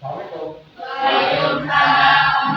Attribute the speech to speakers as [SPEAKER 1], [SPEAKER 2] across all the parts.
[SPEAKER 1] Assalamualaikum.
[SPEAKER 2] Waalaikumsalam.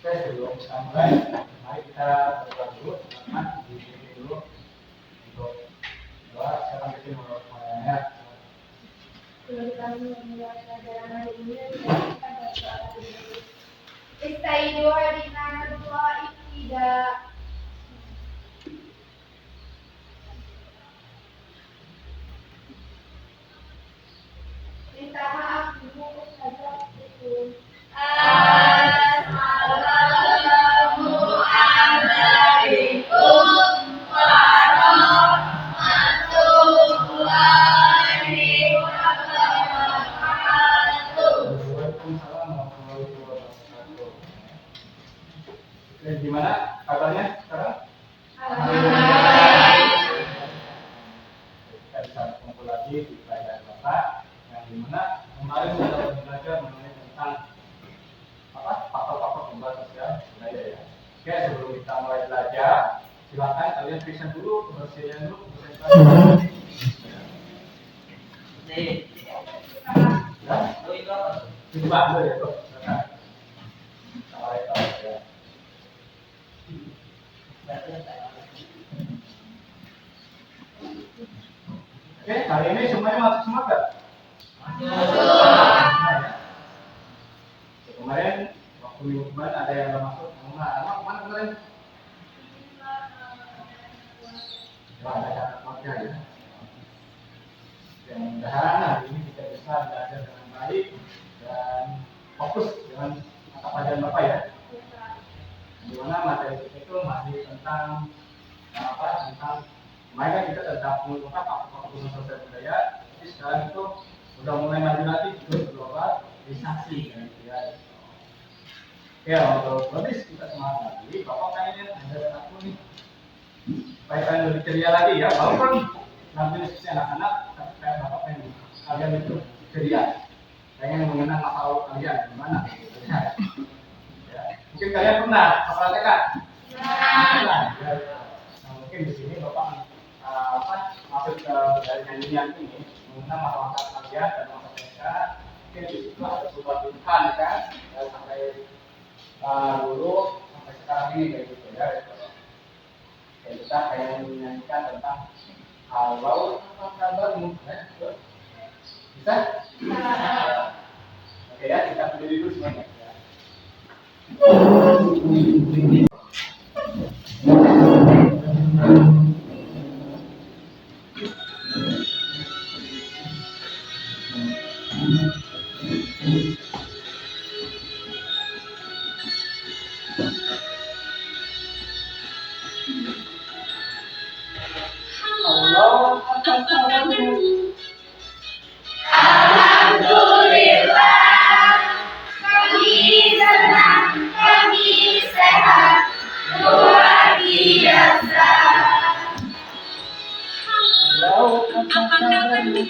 [SPEAKER 1] Oke, sebelum kita mulai, mari kita berdoa dulu, teman-teman, di sini dulu untuk doa. Saya bikin mulainya.
[SPEAKER 2] Sebelum kami memulai pelajaran hari ini, kita berdoa dulu. Istaidu hadina dua tidak. Minta maaf dulu saja itu. Assalamualaikum warahmatullahi wabarakatuh.
[SPEAKER 1] Waalaikumsalam warahmatullahi wabarakatuh. Oke, gimana kabarnya sekarang? Kita bisa kumpul lagi di pelajaran Bapak yang dimana kemarin kita belajar mengenai tentang faktor-faktor perubahan sosial budaya ya. Oke, sebelum kita mulai belajar, silakan kalian periksa dulu kebersihan dulu. Coba dulu ya tuh. Oke, hari ini semuanya masuk semua kan? Kemarin waktu minggu kemarin ada yang nggak masuk, anak kemana kemarin? Ada catatan ya. Dan mudah-mudahan hari ini kita bisa belajar dengan baik dan fokus dengan mata pelajaran Bapak ya. Di mana materi kita itu masih tentang tentang kemarin kita tentang faktor sosial budaya. Tapi sekarang itu udah mulai maju lagi ke globalisasi kan gitu ya. Ya untuk lebih kita semangat lagi, Bapak pengen ada satu nih supaya kalian lebih ceria lagi ya. Walaupun nanti si anak-anak, tapi kayak Bapak pengen kalian itu ceria, pengen mengenal masa lalu kalian gimana gitu ya. Mungkin kalian pernah sekolah TK? Pernah. Nah, mungkin di sini Bapak masuk ke dari nyanyian ini mengenal masa kalian dan masa TK. Mungkin di situ ada sebuah tulisan kan, sampai dulu sampai sekarang ini kayak gitu ya. Kayak kita kayak menyanyikan tentang halo apa kabarmu ya. Bisa? Oke ya, kita berdiri dulu semuanya ya. Allah apa kabarmu?
[SPEAKER 2] Alhamdulillah, kami senang, kami sehat, luar biasa.
[SPEAKER 1] Allah apa kabarmu?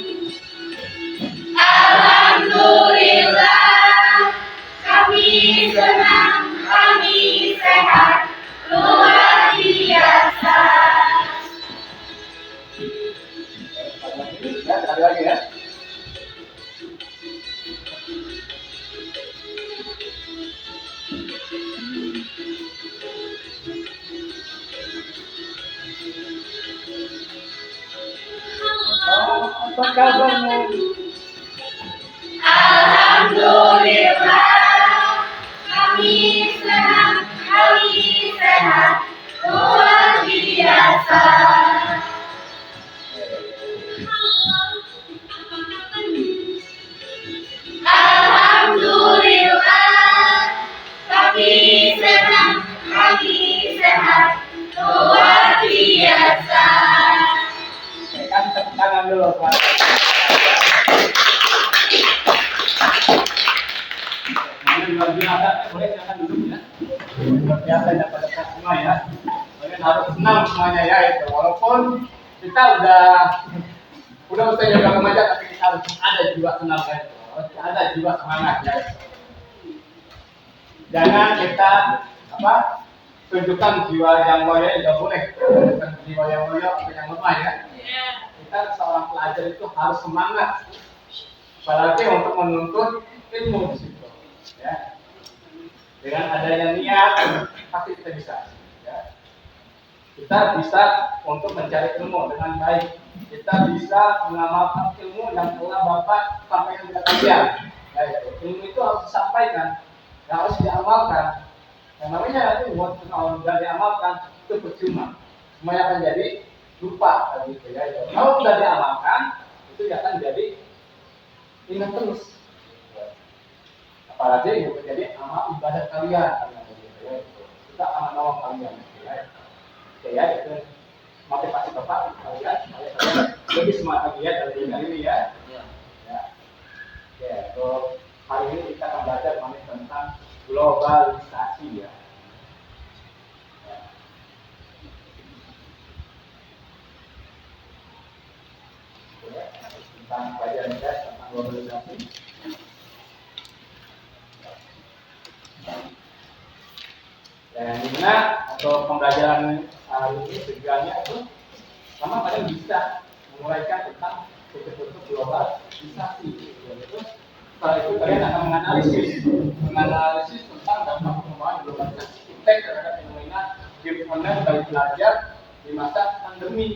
[SPEAKER 2] Alhamdulillah, kami senang, kami sehat, luar biasa.
[SPEAKER 1] Ya, sekali lagi ya. Apa kabarmu?
[SPEAKER 2] Alhamdulillah, kami senang, kami sehat, luar biasa. Alhamdulillah, kami senang, kami sehat, luar biasa.
[SPEAKER 1] Kan tepuk tangan dulu, Pak. Luar biasa, boleh silakan duduk ya. Luar biasa dapat semua ya. Kalian harus senang semuanya ya itu. Walaupun kita udah usahanya udah remaja, tapi kita harus ada jiwa senang ya. Harus ada jiwa semangat ya. Jangan kita tunjukkan jiwa yang loyo, tidak boleh. Tunjukkan jiwa yang loyo atau yang lemah ya. Kita seorang pelajar itu harus semangat, apalagi untuk menuntut ilmu di situ. Ya. Dengan adanya niat pasti kita bisa. Ya. Kita bisa untuk mencari ilmu dengan baik. Kita bisa mengamalkan ilmu yang telah Bapak sampaikan kepada kalian. Ya, ilmu itu harus disampaikan, harus diamalkan. Yang namanya ilmu kalau tidak diamalkan itu percuma. Semuanya akan jadi lupa gitu ya. Kalau sudah diamalkan itu akan jadi ingat terus. Apalagi itu menjadi amal ibadah kalian. Kita amal nolong kalian. Ya itu motivasi Bapak kalian lebih semangat lagi ya dari ini ya. Ya, so hari ini kita akan belajar mengenai tentang globalisasi ya. Tentang pelajaran kita tentang globalisasi. Dan dimana untuk pembelajaran ini tujuannya itu sama kalian bisa memulaikan tentang bentuk-bentuk globalisasi. Yaitu setelah itu kalian akan menganalisis tentang dampak pengembangan globalisasi impact terhadap fenomena game online bagi pelajar di masa pandemi.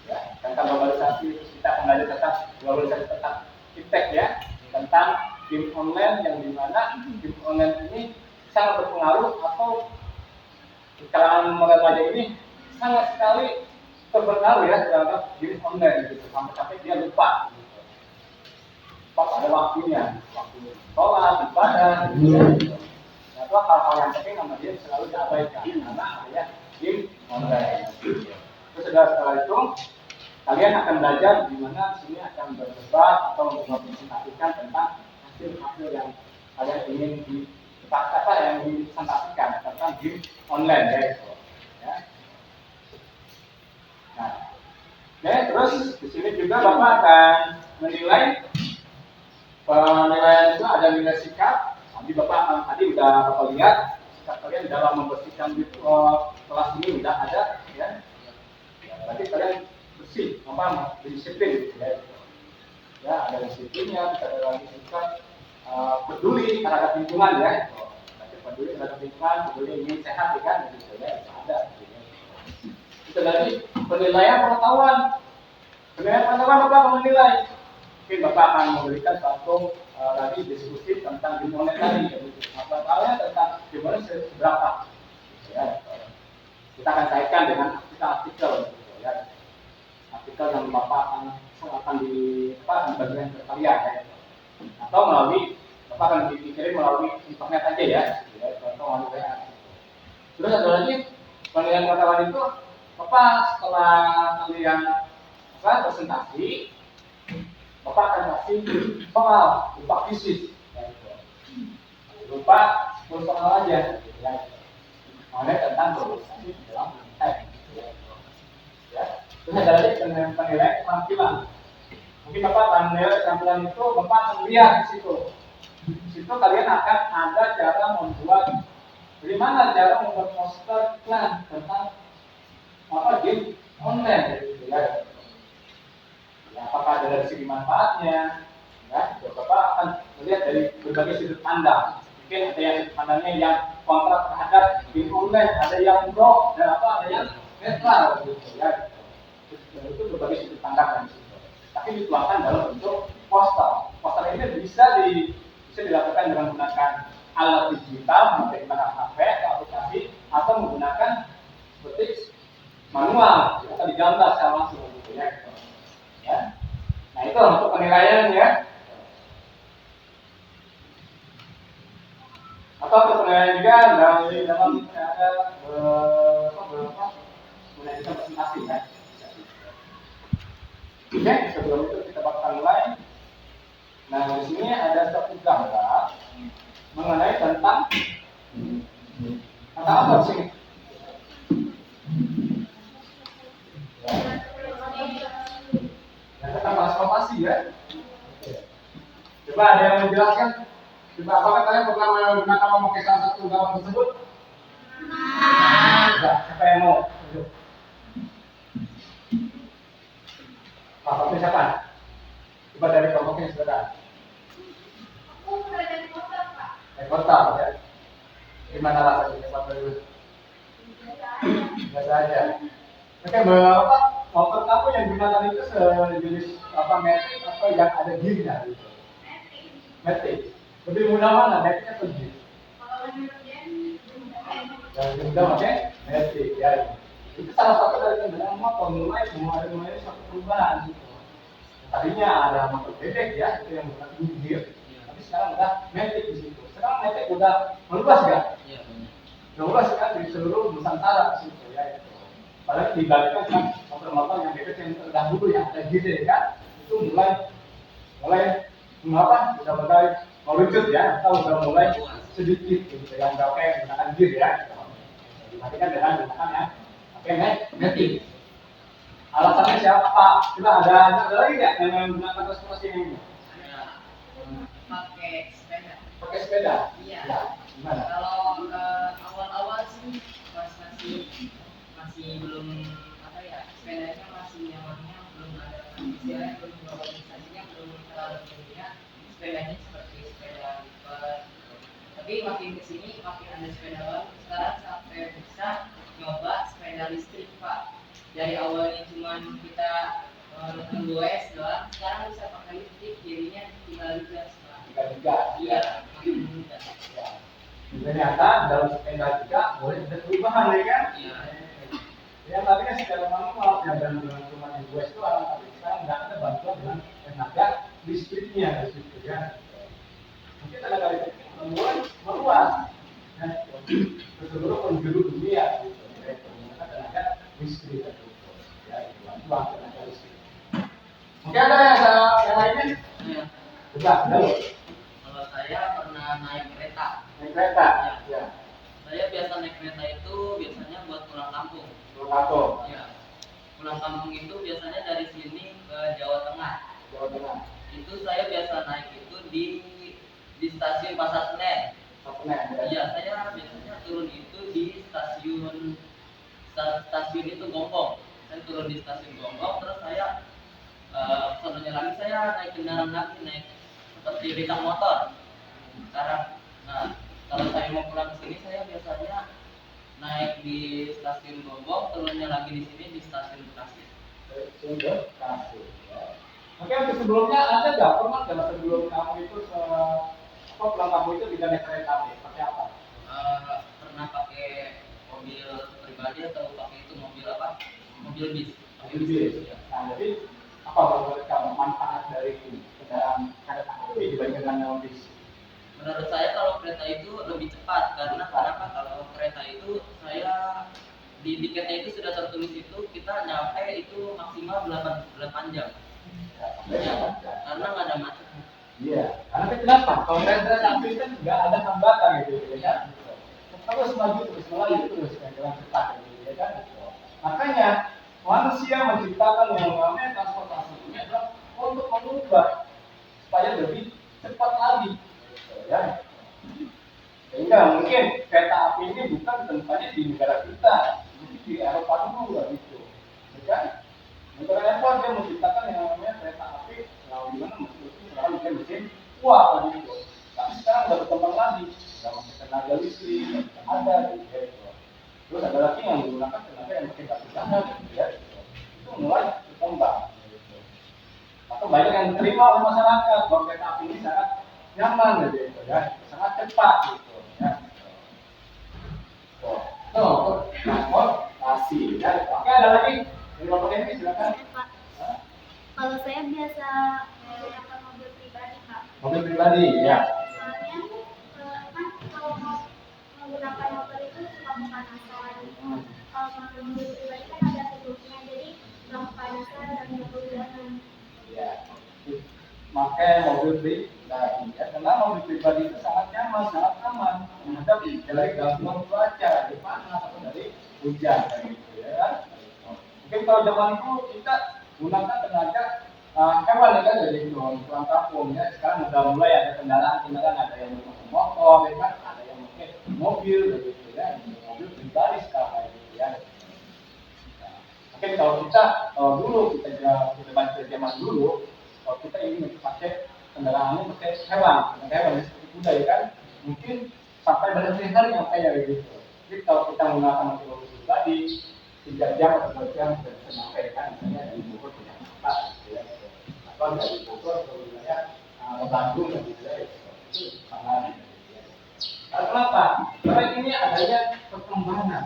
[SPEAKER 1] Ya, tentang globalisasi kita akan belajar tentang globalisasi tentang impact ya, tentang game online yang dimana game online ini sangat berpengaruh atau di kalangan remaja ini sangat sekali terpengaruh ya terhadap game online gitu sampai dia lupa gitu. Pas ada waktunya, waktu sholat, ibadah, gitu. Nah, itu hal-hal yang penting sama dia selalu diabaikan karena adanya game online. Terus setelah itu kalian akan belajar di mana sini akan berdebat atau mempresentasikan tentang hasil-hasil yang kalian ingin yang dipresentasikan tentang game online ya itu. Ya. Nah, terus di sini juga Bapak akan menilai penilaian itu ada nilai sikap. Tadi Bapak udah lihat sikap kalian dalam membersihkan kelas ini udah ada ya. Berarti kalian bersih, disiplin ya. Ya, ada disiplinnya, ada lagi sikap peduli terhadap lingkungan ya. Peduli terhadap lingkungan, peduli ingin sehat ya kan, gitu ya, ada. Itu tadi penilaian pengetahuan. Penilaian pengetahuan Bapak akan menilai. Mungkin Bapak akan memberikan suatu tadi diskusi tentang game online tadi. Pengetahuannya tentang gimana seberapa. Ya. Kita akan kaitkan dengan artikel-artikel, gitu, ya. Artikel yang Bapak akan dibagikan ke kalian ya. Atau melalui Bapak akan dikirim melalui internet aja ya, atau melalui WA. Terus ada lagi penilaian pengetahuan itu Bapak setelah kalian presentasi, Bapak akan kasih soal berupa kuisis, berupa 10 soal aja, ya. Mengenai tentang globalisasi dalam teks. Ya. Terus ada lagi penilaian keterampilan. Mungkin Bapak menilai keterampilan itu Bapak akan lihat di situ. Di situ kalian akan ada cara membuat, bagaimana cara membuat poster iklan tentang game online, gitu ya. Ya, apakah dari segi manfaatnya, ya, Bapak akan melihat dari berbagai sudut pandang. Mungkin ada yang sudut pandangnya yang kontra terhadap game online, ada yang pro dan ada yang netral, gitu ya. Itu berbagai sudut pandang di situ. Tapi dituangkan dalam bentuk poster. Poster ini bisa dilakukan dengan menggunakan alat digital, menggunakan HP atau aplikasi, atau menggunakan seperti manual atau digambar secara langsung gitu ya. Ya. Nah itu untuk penilaian ya. Atau kemudian juga dari dalam ini ada beberapa mengenai presentasi ya. Oke, sebelum itu kita bakal mulai. Nah, di sini ada satu gambar mengenai tentang apa sih? Yang tentang transportasi ya. Coba ada yang menjelaskan? Coba apakah kalian pernah menggunakan memakai salah satu gambar tersebut? Enggak, siapa yang mau? Apa siapa? Coba dari kelompoknya saudara.
[SPEAKER 2] Aku udah dari kota, Pak.
[SPEAKER 1] Dari kota ya. Gimana rasanya Pak dulu? Biasa aja. Oke, berapa motor kamu yang digunakan itu sejenis apa metik atau yang ada gearnya gitu? Metik. Lebih mudah mana metik atau gear?
[SPEAKER 2] Kalau menurut dia,
[SPEAKER 1] Yang lebih mudah oke? Metik ya. Itu salah satu dari kendaraan motor mulai satu perubahan gitu. Tadinya ada motor bebek ya, itu yang menggunakan gear. Tapi sekarang udah metik di situ. Sekarang metik udah meluas nggak?
[SPEAKER 3] Iya, benar.
[SPEAKER 1] Meluas kan di seluruh Nusantara di situ ya. Itu. Padahal dibandingkan dengan motor-motor yang bebek yang terdahulu yang ada gear ya kan, itu mulai mengapa? Sudah mulai melucut ya, atau sudah mulai sedikit gitu yang nggak pakai menggunakan gear ya. Dibandingkan dengan menggunakan yang pakai metik. Alasannya siapa? Coba ada lagi nggak yang menggunakan transportasi ini?
[SPEAKER 3] Saya pakai sepeda.
[SPEAKER 1] Pakai sepeda?
[SPEAKER 3] Iya.
[SPEAKER 1] Ya, gimana?
[SPEAKER 3] Kalau awal-awal sih pas masih belum apa ya, sepedanya masih nyamannya belum ada istilahnya belum organisasinya belum terlalu tinggi ya. Sepedanya seperti sepeda lipat. Tapi makin kesini makin ada sepeda baru. Sekarang sampai bisa nyoba sepeda listrik, Pak. Dari awalnya cuma kita goes doang, sekarang bisa pakai listrik, jadinya tinggal digas.
[SPEAKER 1] Tiga.
[SPEAKER 3] Iya, makin mudah.
[SPEAKER 1] Ya. Ternyata dalam sepeda juga boleh ada perubahan ya kan?
[SPEAKER 3] Iya.
[SPEAKER 1] Ya tadinya secara manual ya dan dengan cuma di US itu tapi sekarang nggak ada bantuan dengan tenaga listriknya di situ ya. Mungkin tenaga listrik mulai meluas ya, ke seluruh penjuru dunia gitu. Ya, menggunakan tenaga listrik ya, bantuan tenaga listrik. Mungkin ada yang lainnya?
[SPEAKER 3] Iya.
[SPEAKER 1] Coba, halo.
[SPEAKER 3] Kalau saya pernah naik kereta.
[SPEAKER 1] Naik kereta?
[SPEAKER 3] Ya.
[SPEAKER 1] Ya.
[SPEAKER 3] Saya biasa naik kereta itu biasanya buat pulang kampung.
[SPEAKER 1] Pulang kampung.
[SPEAKER 3] Ya. Pulang kampung itu biasanya dari sini ke Jawa Tengah.
[SPEAKER 1] Jawa Tengah.
[SPEAKER 3] Itu saya biasa naik itu di stasiun Pasar Senen.
[SPEAKER 1] Senen ya.
[SPEAKER 3] Iya, saya biasanya turun itu di stasiun itu Gonggong. Saya turun di stasiun Gonggong, terus saya sononya lagi saya naik kendaraan lagi, naik seperti becak motor. Sekarang, nah kalau saya mau pulang ke sini saya biasanya naik di stasiun Gonggong, turunnya lagi di sini di stasiun Bekasi.
[SPEAKER 1] Bekasi. Oke, untuk sebelumnya ada nggak pernah dalam sebelum kamu itu pulang kamu itu tidak naik kereta api? Pakai apa?
[SPEAKER 3] Pernah pakai mobil pribadi atau pakai itu mobil apa? Mobil bis.
[SPEAKER 1] Mobil bis.
[SPEAKER 3] Ya.
[SPEAKER 1] Nah, jadi apa menurut kamu manfaat dari kendaraan kereta api dibandingkan dengan bis?
[SPEAKER 3] Menurut saya kalau kereta itu lebih cepat karena kenapa? Kalau kereta itu saya di tiketnya itu sudah tertulis itu kita nyampe itu maksimal 8 jam. Ya, karena nggak ada macet.
[SPEAKER 1] Iya, karena kenapa? Kalau kereta api kan nggak ada hambatan gitu, ya kan? Terus maju terus melaju terus dengan cepat gitu, ya kan? Makanya manusia menciptakan yang namanya transportasi ini adalah untuk mengubah supaya lebih cepat lagi, gitu, ya. Sehingga mungkin kereta api ini bukan tempatnya di negara kita, mungkin di Eropa dulu gitu, ya kan? Negara Eropa dia menciptakan yang namanya kereta api, lalu gimana mesin wah gitu. Tapi sekarang udah berkembang lagi, udah pakai tenaga listrik, ada gitu. Terus ada lagi yang menggunakan tenaga yang pakai batu bara gitu ya. Itu mulai berkembang. Gitu. Atau banyak yang diterima oleh masyarakat bahwa kereta api ini sangat nyaman gitu ya, sangat cepat gitu ya. Transportasi ya. Oke, ada lagi? Dari Bapak ini silakan.
[SPEAKER 2] Pak. Kalau saya biasa menggunakan mobil pribadi, Pak.
[SPEAKER 1] Mobil pribadi ya.
[SPEAKER 2] Soalnya kan kalau mau kepanasan. Kalau mobil pribadi kan ada tutupnya, jadi nggak kepanasan dan nggak kehujanan.
[SPEAKER 1] Ya, pakai mobil pribadi ya, karena mobil pribadi itu sangat nyaman, sangat aman menghadapi dari gangguan cuaca, dari panas atau dari hujan kayak gitu ya kan. Mungkin kalau zaman itu kita gunakan tenaga hewan ya kan, dari tulang kampung ya. Sekarang udah mulai ada kendaraan ada yang menggunakan motor ya kan, ada yang mungkin mobil gitu ya, mobil pribadi sekarang kayak gitu ya. Mungkin kalau kita dulu kita baca zaman dulu, kalau kita ingin pakai kendaraannya pakai hewan seperti kuda ya kan, mungkin sampai berhari-hari yang kayak gitu. Jadi kalau kita menggunakan mobil pribadi 3 jam atau 2 jam sudah bisa sampai kan, misalnya dari Bogor ke Jakarta gitu ya, atau dari Bogor ke wilayah Bandung gitu ya, itu sangat gitu ya. Lalu kenapa? Karena ini adanya perkembangan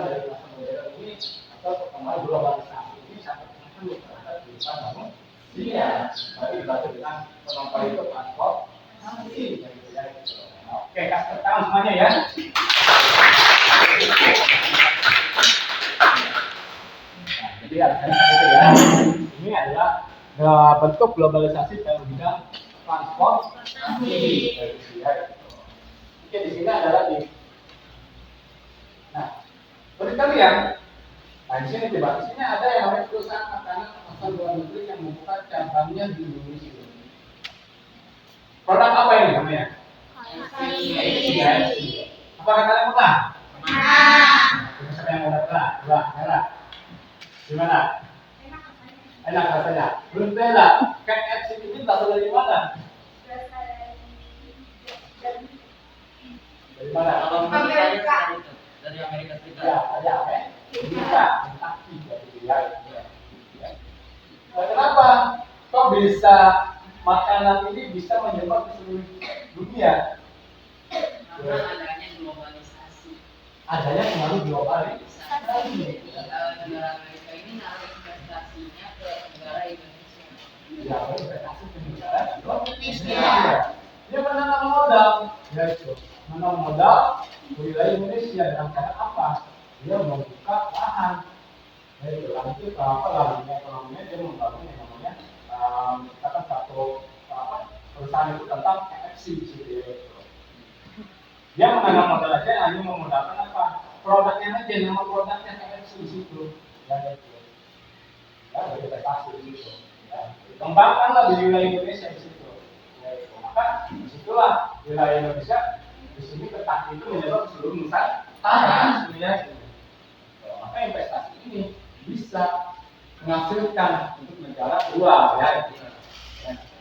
[SPEAKER 1] dari masa modern ini atau perkembangan globalisasi ini sangat berpengaruh terhadap kehidupan manusia. Tadi dibaca dengan penonton itu transportasi gitu ya. Oke, kasih tangan semuanya ya. Nah, jadi artinya itu ya. Ini adalah bentuk globalisasi dalam bidang transportasi. Oke, di sini adalah di. Nah, bagi kalian, nah di sini coba, di sini ada yang namanya perusahaan makanan asal luar negeri yang membuka cabangnya di Indonesia. Produk apa ini namanya? Apakah kalian pernah? Siapa yang udah pernah? Merah. Gimana? Enak rasanya. Nutella, KFC ini berasal dari mana? Dari mana?
[SPEAKER 3] Dari Amerika Serikat.
[SPEAKER 1] Ya, bisa, tapi ya. Kenapa? Kok bisa makanan ini bisa menyebar ke seluruh dunia?
[SPEAKER 3] Karena adanya globalisasi.
[SPEAKER 1] Adanya pengaruh globalisasi.
[SPEAKER 3] Jadi negara Amerika ini naruh investasinya ke negara Indonesia.
[SPEAKER 1] Ya, investasi ke negara Indonesia. Dia menanam modal, ya itu. Menanam modal di wilayah Indonesia dengan cara apa? Dia membuka lahan. Ya itu, nanti lahannya ekonominya dia membangun yang namanya katakan satu perusahaan itu tentang KFC gitu ya. Dia menanam modal aja hanya memodalkan apa? Produknya aja, nama produknya KFC di situ. Ya itu. Ya, investasi di situ. Ya, dikembangkanlah di wilayah Indonesia di situ. Ya itu. Maka disitulah wilayah Indonesia di sini ketak itu menyebar seluruh Nusantara ya. Maka investasi ini bisa menghasilkan untuk negara luar ya.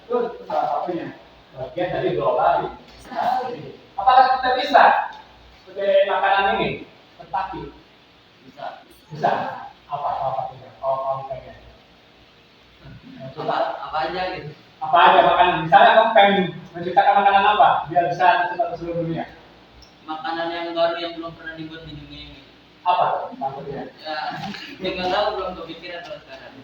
[SPEAKER 1] Itu salah satunya bagian dari globalisasi. Apakah kita bisa sebagai makanan ini tetapi bisa apa satunya? Kalau pengen
[SPEAKER 3] Apa aja gitu.
[SPEAKER 1] apa aja makanan? Misalnya kamu pengen menciptakan makanan apa biar bisa tersebar ke seluruh dunia?
[SPEAKER 3] Makanan yang baru yang belum pernah dibuat di dunia ini.
[SPEAKER 1] Apa maksudnya?
[SPEAKER 3] Ya, nggak tahu, belum kepikiran kalau sekarang.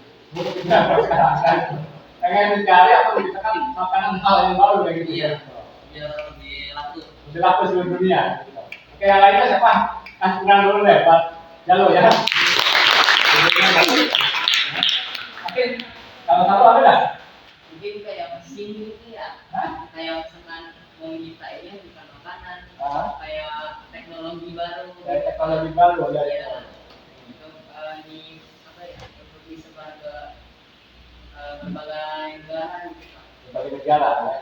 [SPEAKER 1] Pengen mencari atau menciptakan makanan hal yang baru kayak gitu ya?
[SPEAKER 3] Biar lebih laku.
[SPEAKER 1] Lebih laku seluruh dunia. Gitu. Oke, yang lainnya siapa? Kurang dulu deh, Pak Jalo ya. Oke, kalau satu ada nggak?
[SPEAKER 3] Mungkin kayak mesin gitu ya. Kayak misalkan mau nyiptain bukan makanan. Kayak teknologi baru.
[SPEAKER 1] Kayak teknologi baru ya.
[SPEAKER 3] Iya. Untuk di apa ya? Untuk disebar ke berbagai negara gitu.
[SPEAKER 1] Berbagai negara ya.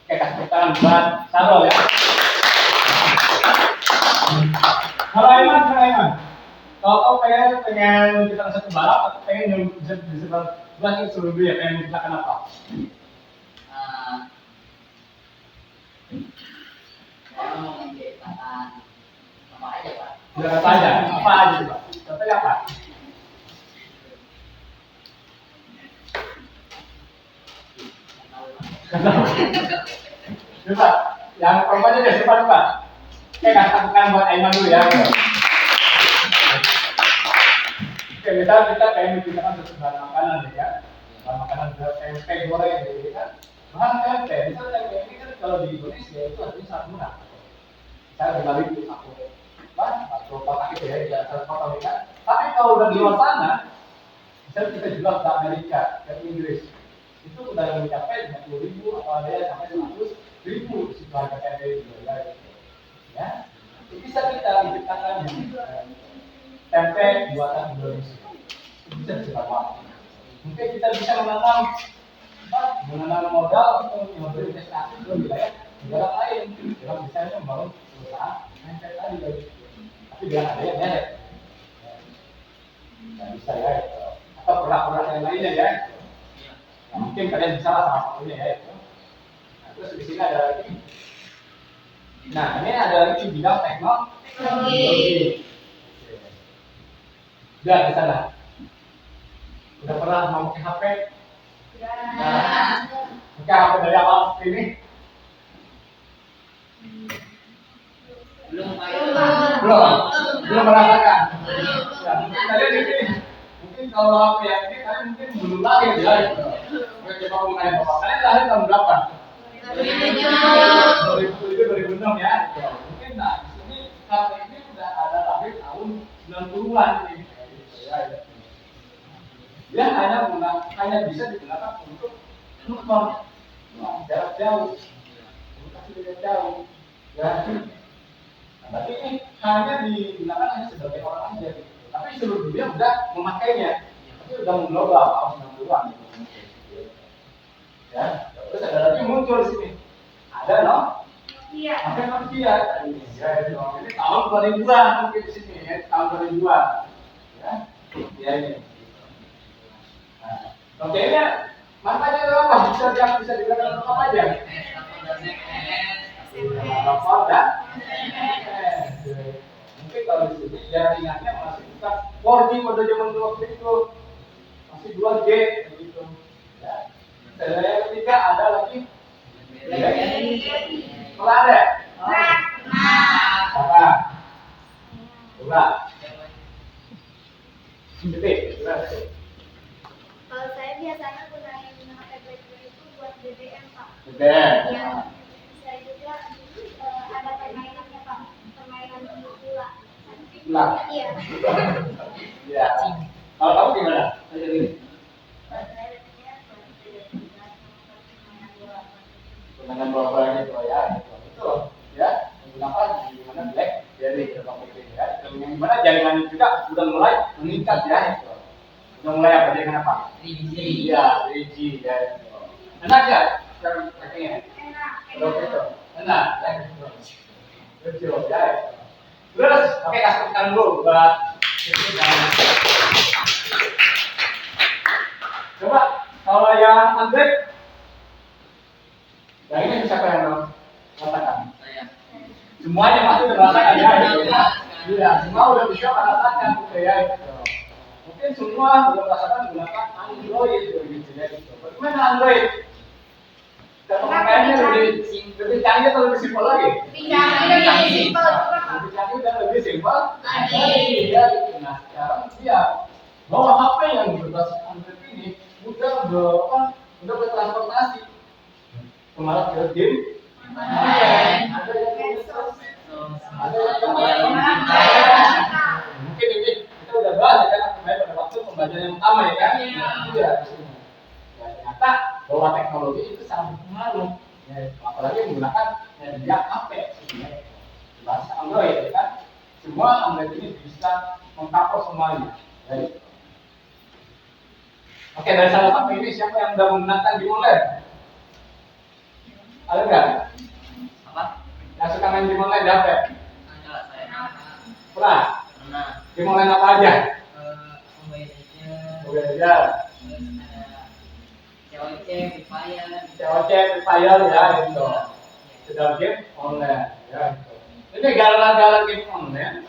[SPEAKER 1] Oke, kasih tangan buat Sarul ya. Kalau Aiman. Kalau pengen kita satu balap atau pengen yang bisa disebar luas ke seluruh dunia, pengen menciptakan apa?
[SPEAKER 3] Saya mau menciptakan apa aja Pak?
[SPEAKER 1] Apa aja coba? Contohnya apa? Coba, yang perempuannya deh, coba. Katakan buat Aiman dulu ya. Oke, misalnya kita pengen menciptakan satu bahan makanan ya. Bahan makanan tempe goreng gitu kan. Bahan tempe, misalnya tempe ini kan kalau di Indonesia itu harganya sangat murah. Saya 5.000 satu kotak itu ya, tidak 100 potong kan. Tapi kalau udah di luar sana, misalnya kita jual ke Amerika, ke Inggris, itu udah mencapai 50.000 atau ada yang sampai 100.000 situ harga tempe itu ya. Bisa kita menciptakan tempe buatan Indonesia. Bisa dilakukan. Mungkin kita bisa menanam modal untuk berinvestasi ke wilayah negara lain. Dalam misalnya membangun perusahaan tempe tadi lagi. Tapi jangan ada yang merek. Nggak bisa ya. Atau produk-produk yang lainnya ya. Nah, mungkin kalian bisa salah satunya ya. Nah, terus di sini ada lagi. Nah, ini ada lagi di bidang teknologi. Udah di sana. Udah pernah memakai HP? Nah, pakai HP dari awal seperti ini? Belum merasakan. Ya, mungkin kalian di sini. Mungkin kalau HP yang ini kalian mungkin belum lahir ya. Coba aku tanya bapak, kalian lahir tahun berapa? 2006 ya. Mungkin nah di sini HP ini sudah ada lahir tahun 90-an ini. Dia hanya bisa digunakan untuk telepon jarak jauh, komunikasi jarak jauh. Ya, berarti ini hanya digunakan hanya sebagai orang aja. Tapi seluruh dunia sudah memakainya. Tapi sudah mengglobal tahun 90-an. Ya, terus ada lagi muncul di sini. Ada loh.
[SPEAKER 2] Iya.
[SPEAKER 1] Apa Nokia? Ya, ini tahun 2000-an mungkin di sini ya, tahun 2000-an. Ya ini. Nah, oke ini makanya itu apa? Bisa digunakan untuk apa aja? Telepon dan mungkin kalau di sini jaringannya masih bukan 4G pada zaman waktu itu, masih 2G begitu. Ya. Dan yang ketiga ada lagi Kelade. Apa? Coba. Titik.
[SPEAKER 2] Kalau saya biasanya gunain HP BlackBerry itu buat BBM, Pak.
[SPEAKER 1] BBM.
[SPEAKER 2] Ya. Saya juga ada permainannya, Pak. Permainan bola.
[SPEAKER 1] Bola.
[SPEAKER 2] Iya.
[SPEAKER 1] Iya. Kalau kamu gimana? Permainan bola itu ya. Itu ya. Menggunakan gimana BlackBerry ya. Yang mana jaringan juga sudah mulai meningkat ya. Sudah mulai apa dengan apa?
[SPEAKER 3] 3G.
[SPEAKER 1] Iya, 3G ya. Enak ya? Cara pakainya?
[SPEAKER 2] Enak.
[SPEAKER 1] Enak, ya. Betul, ya. Terus, oke kasih tekan dulu buat coba kalau yang Android, yang ini siapa yang merasakan?
[SPEAKER 3] Saya.
[SPEAKER 1] Semuanya pasti udah merasakan ya. Iya, semua udah bisa merasakan gitu ya. Mungkin semua sudah merasakan menggunakan Android begitu ya. Bagaimana Android? Pemakaiannya lebih canggih atau lebih simpel lagi?
[SPEAKER 2] Lebih simpel juga, Pak.
[SPEAKER 1] Lebih canggih dan lebih simpel lagi. Ya, nah sekarang dia bawa HP yang berbasis Android ini udah bertransportasi kemarin ke game. Ada yang mungkin ini kita udah bahas ya kan pada waktu pembelajaran yang pertama ya kan? Iya di sini. Ya, ternyata bahwa teknologi itu sangat berpengaruh. Ya, apalagi menggunakan media HP ya. Bahasa Android ya kan? Semua Android ini bisa mengcover semuanya. Ya. Oke, dari salah satu ini siapa yang sudah menggunakan di online? Ada nggak?
[SPEAKER 3] Apa?
[SPEAKER 1] Yang suka main di online di HP?
[SPEAKER 3] Ada saya.
[SPEAKER 1] Pernah?
[SPEAKER 3] Pernah.
[SPEAKER 1] Di online apa aja?
[SPEAKER 3] Mobile Legends.
[SPEAKER 1] Mobile Legends.
[SPEAKER 3] Terus ada COC, Free Fire.
[SPEAKER 1] COC, Free Fire ya gitu. Sedang game online ya gitu. Ini gara-gara game online,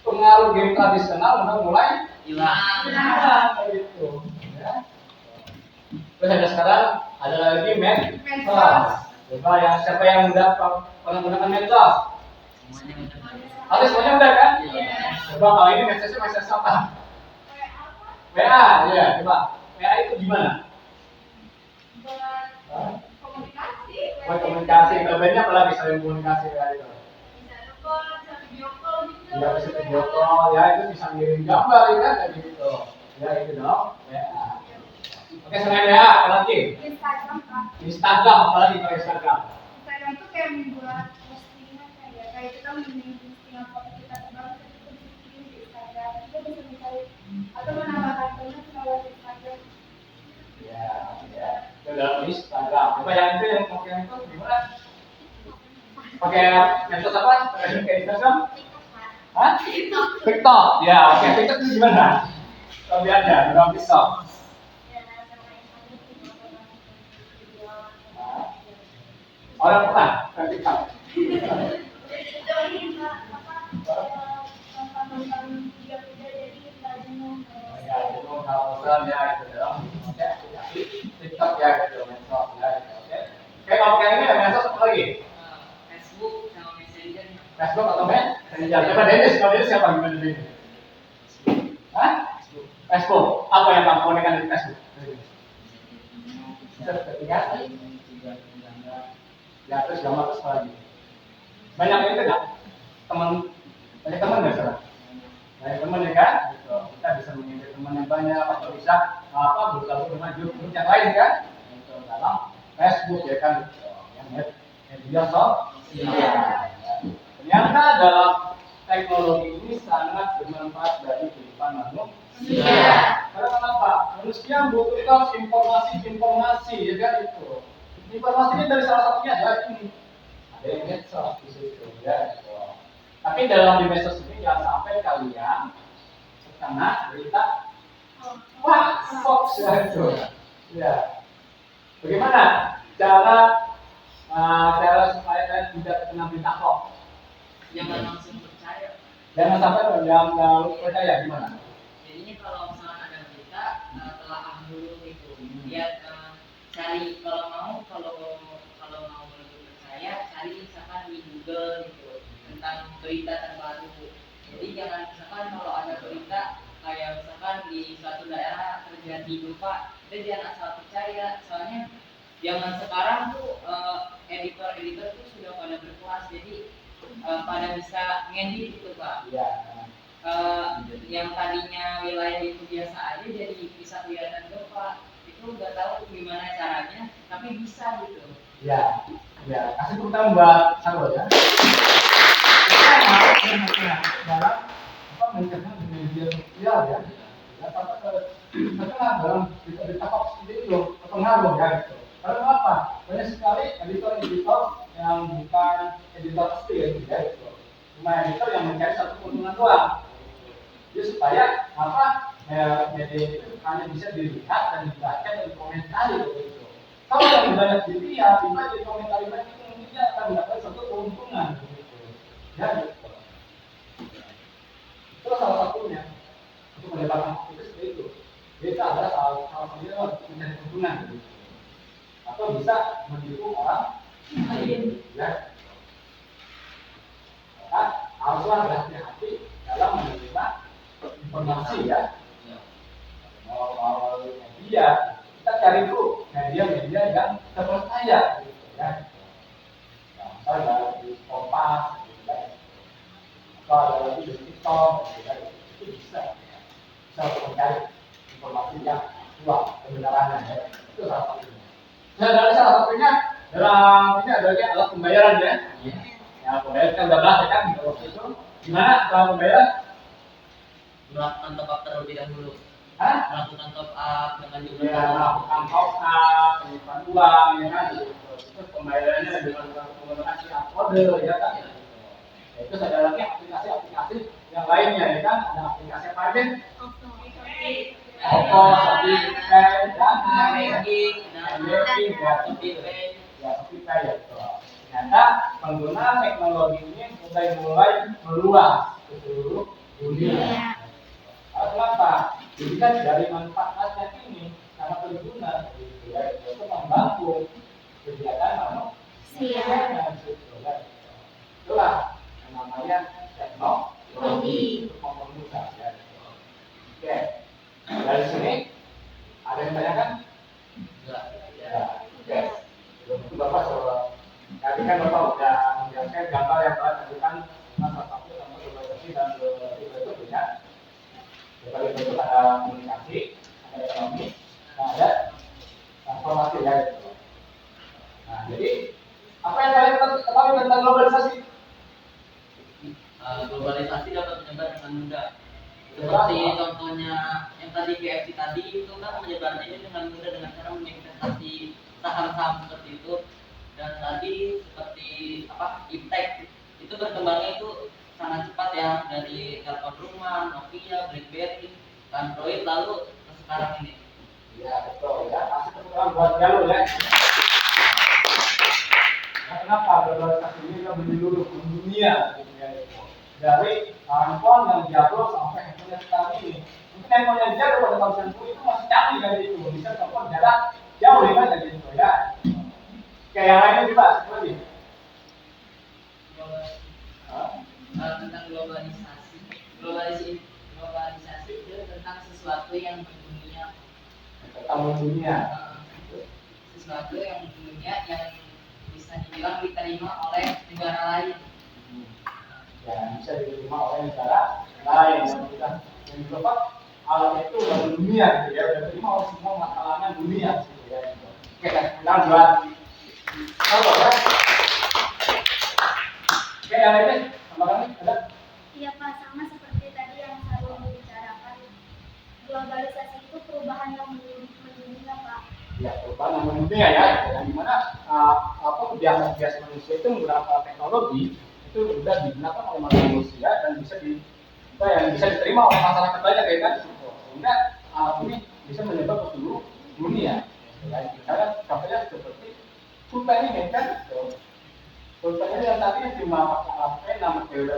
[SPEAKER 1] pengaruh game tradisional udah mulai
[SPEAKER 3] Hilang.
[SPEAKER 1] gitu. Ya. Terus ada sekarang ada lagi medsos. Coba yang siapa yang udah pernah menggunakan medsos?
[SPEAKER 3] Semuanya udah.
[SPEAKER 1] Ada semuanya udah kan?
[SPEAKER 3] Iya.
[SPEAKER 1] Coba kalau ini medsosnya medsos apa? WA, ya coba. WA itu gimana?
[SPEAKER 2] Buat komunikasi.
[SPEAKER 1] Buat komunikasi, banyak apa lagi selain komunikasi WA itu?
[SPEAKER 2] video call gitu.
[SPEAKER 1] Ya bisa video call, ya itu bisa ngirim gambar ya kan kayak gitu. Ya itu dong. Ya. Oke, selain ya, apa lagi?
[SPEAKER 2] Instagram Kak.
[SPEAKER 1] Instagram, apalagi kalau Instagram?
[SPEAKER 2] Instagram tuh kayak membuat postingan kayak kita membuat postingan foto kita terbaru kita bisa kirim di Instagram. Kita bisa mencari atau menambahkan teman lewat Instagram.
[SPEAKER 1] Ya, ya. Ke dalam Instagram. Coba yang itu yang pakai itu gimana? Pakai medsos apa? Pakai Instagram? Hah? TikTok. Ya, oke. TikTok itu gimana? Coba lihat ya, dalam TikTok. Orang pernah ke TikTok. Ya, itu kalau ya itu dong. Oke, TikTok ya gitu, medsos ya gitu. Oke. Oke, kalau pakai ini medsos apa lagi?
[SPEAKER 3] Facebook sama Messenger.
[SPEAKER 1] Facebook atau Messenger? Coba Dennis, kalau Dennis siapa gimana Dennis? Hah? Facebook. Apa yang kamu konekan di Facebook? Ketiga. Ya terus gambar terus apa lagi? Banyak itu nggak? Banyak teman nggak salah? Banyak teman ya kan? Gitu. Kita bisa mengingat teman yang banyak atau bisa bergabung dengan grup yang lain kan? Itu dalam Facebook ya kan? Gitu. Yang media sosial. Ternyata dalam teknologi ini sangat bermanfaat bagi kehidupan manusia. Karena kenapa? Manusia membutuhkan informasi, ya kan itu. Informasi ini dari salah satunya adalah ini. Ada yang medsos di situ, ya. Gitu. Tapi dalam di medsos ini jangan sampai kalian terkena berita hoax ya itu. Ya. Bagaimana cara supaya kalian tidak terkena berita hoax?
[SPEAKER 3] Jangan langsung percaya.
[SPEAKER 1] Jangan sampai jangan percaya gimana?
[SPEAKER 3] Jadinya kalau misalnya ada berita, telaah dulu gitu. Lihat, cari kalau mau lebih percaya, cari misalkan di Google gitu tentang berita terbaru. Jadi jangan misalkan kalau ada berita kayak misalkan di suatu daerah terjadi gempa, itu jangan asal percaya. Soalnya zaman sekarang tuh editor-editor tuh sudah pada berkelas, jadi pada bisa ngedit gitu Pak.
[SPEAKER 1] Iya.
[SPEAKER 3] Yang tadinya wilayah itu biasa aja jadi bisa kelihatan gempa. Itu nggak tahu gimana caranya, tapi bisa gitu.
[SPEAKER 1] Ya, ya. Kasih tepuk buat Sarwo ya. Kita mau dalam mencegah media sosial ya. Ya, terkena dalam berita hoax itu terpengaruh ya gitu. Karena apa? Banyak sekali editor-editor yang bukan editor asli ya gitu. Cuma editor yang mencari satu keuntungan doang. Jadi supaya media itu hanya bisa dilihat dan dibaca dan dikomentari begitu. Kalau yang banyak dilihat, dibaca, dikomentari banyak itu mungkin dia akan mendapatkan satu keuntungan begitu. Ya gitu. Itu salah satunya untuk mendapatkan itu seperti itu. Itu adalah salah satunya untuk mencari keuntungan begitu. Atau bisa menipu orang lain. Ya. Maka haruslah berhati-hati dalam menerima informasi ya. Mau media, kita cari dulu media yang terpercaya gitu ya. Misalnya di Kompas gitu ya. Atau ada lagi di TikTok gitu ya. Itu bisa mencari informasi yang akurat kebenarannya ya. Itu salah satunya. Nah, dari salah satunya dalam ini ada lagi alat pembayaran ya. Ya, pembayaran kan udah bahas ya kan itu. Gimana cara pembayaran?
[SPEAKER 3] Melakukan top up terlebih dahulu. Melakukan top up dengan jumlah
[SPEAKER 1] melakukan top up, penyimpanan uang, ya kan? Itu pembayarannya dengan menggunakan QR code, ya kan? Ya, itu ada lagi aplikasi-aplikasi yang lainnya, ya kan? Ada aplikasi apa aja? Oppo, Shopee, Pay, dan
[SPEAKER 3] banking,
[SPEAKER 1] ya, ShopeePay, ya. Ternyata penggunaan teknologi ini mulai meluas ke seluruh dunia. Kenapa? Jadi kan dari manfaatnya ini sangat berguna, gitu ya. Itu membantu kegiatan manusia. Itulah yang namanya teknologi mempermudah. Ya. Oke, dari sini ada yang tanyakan? Ya. Oke. Itu Bapak tadi kan Bapak udah menjelaskan gambar yang telah ditunjukkan salah satu
[SPEAKER 3] globalisasi dapat menyebar dengan mudah. Seperti contohnya yang tadi KFC tadi itu kan menyebarnya ini dengan mudah dengan cara menginvestasi saham-saham seperti itu. Dan tadi seperti iptek itu berkembangnya itu sangat cepat ya, dari telepon rumah, Nokia, BlackBerry, Android, lalu ke sekarang ini.
[SPEAKER 1] Ya betul ya, kasih tepuk tangan buat Jalur ya. Nah, kenapa globalisasi ini menyeluruh dunia gitu ya? Dari handphone yang jadul sampai handphone yang sekarang ini. Mungkin handphone yang jadul pada tahun 90 itu masih canggih kan itu, bisa telepon jarak jauh ya kan gitu ya. Kayak yang lainnya juga, satu lagi.
[SPEAKER 3] Tentang globalisasi itu tentang sesuatu yang mendunia.
[SPEAKER 1] Tentang dunia.
[SPEAKER 3] Sesuatu yang mendunia yang bisa dibilang diterima oleh negara lain.
[SPEAKER 1] Ya, bisa diterima oleh negara lain yang juga alat itu udah dunia gitu ya, udah diterima oleh semua kalangan dunia gitu ya. Oke, sekarang buat apa ya? Oke, yang lainnya tambahan ada?
[SPEAKER 2] Iya Pak, sama seperti tadi yang saya membicarakan. Globalisasi itu perubahan yang mendunia Pak.
[SPEAKER 1] Ya, perubahan yang mendunia ya, yang dimana kebiasaan manusia itu menggunakan teknologi itu sudah digunakan oleh manusia dan bisa diterima oleh masyarakat banyak ya kan, sehingga alat ini bisa menyebar ke seluruh dunia. Ya, misalnya contohnya seperti pulpen ini kan, pulpen ini yang tadinya cuma pakai nama kabel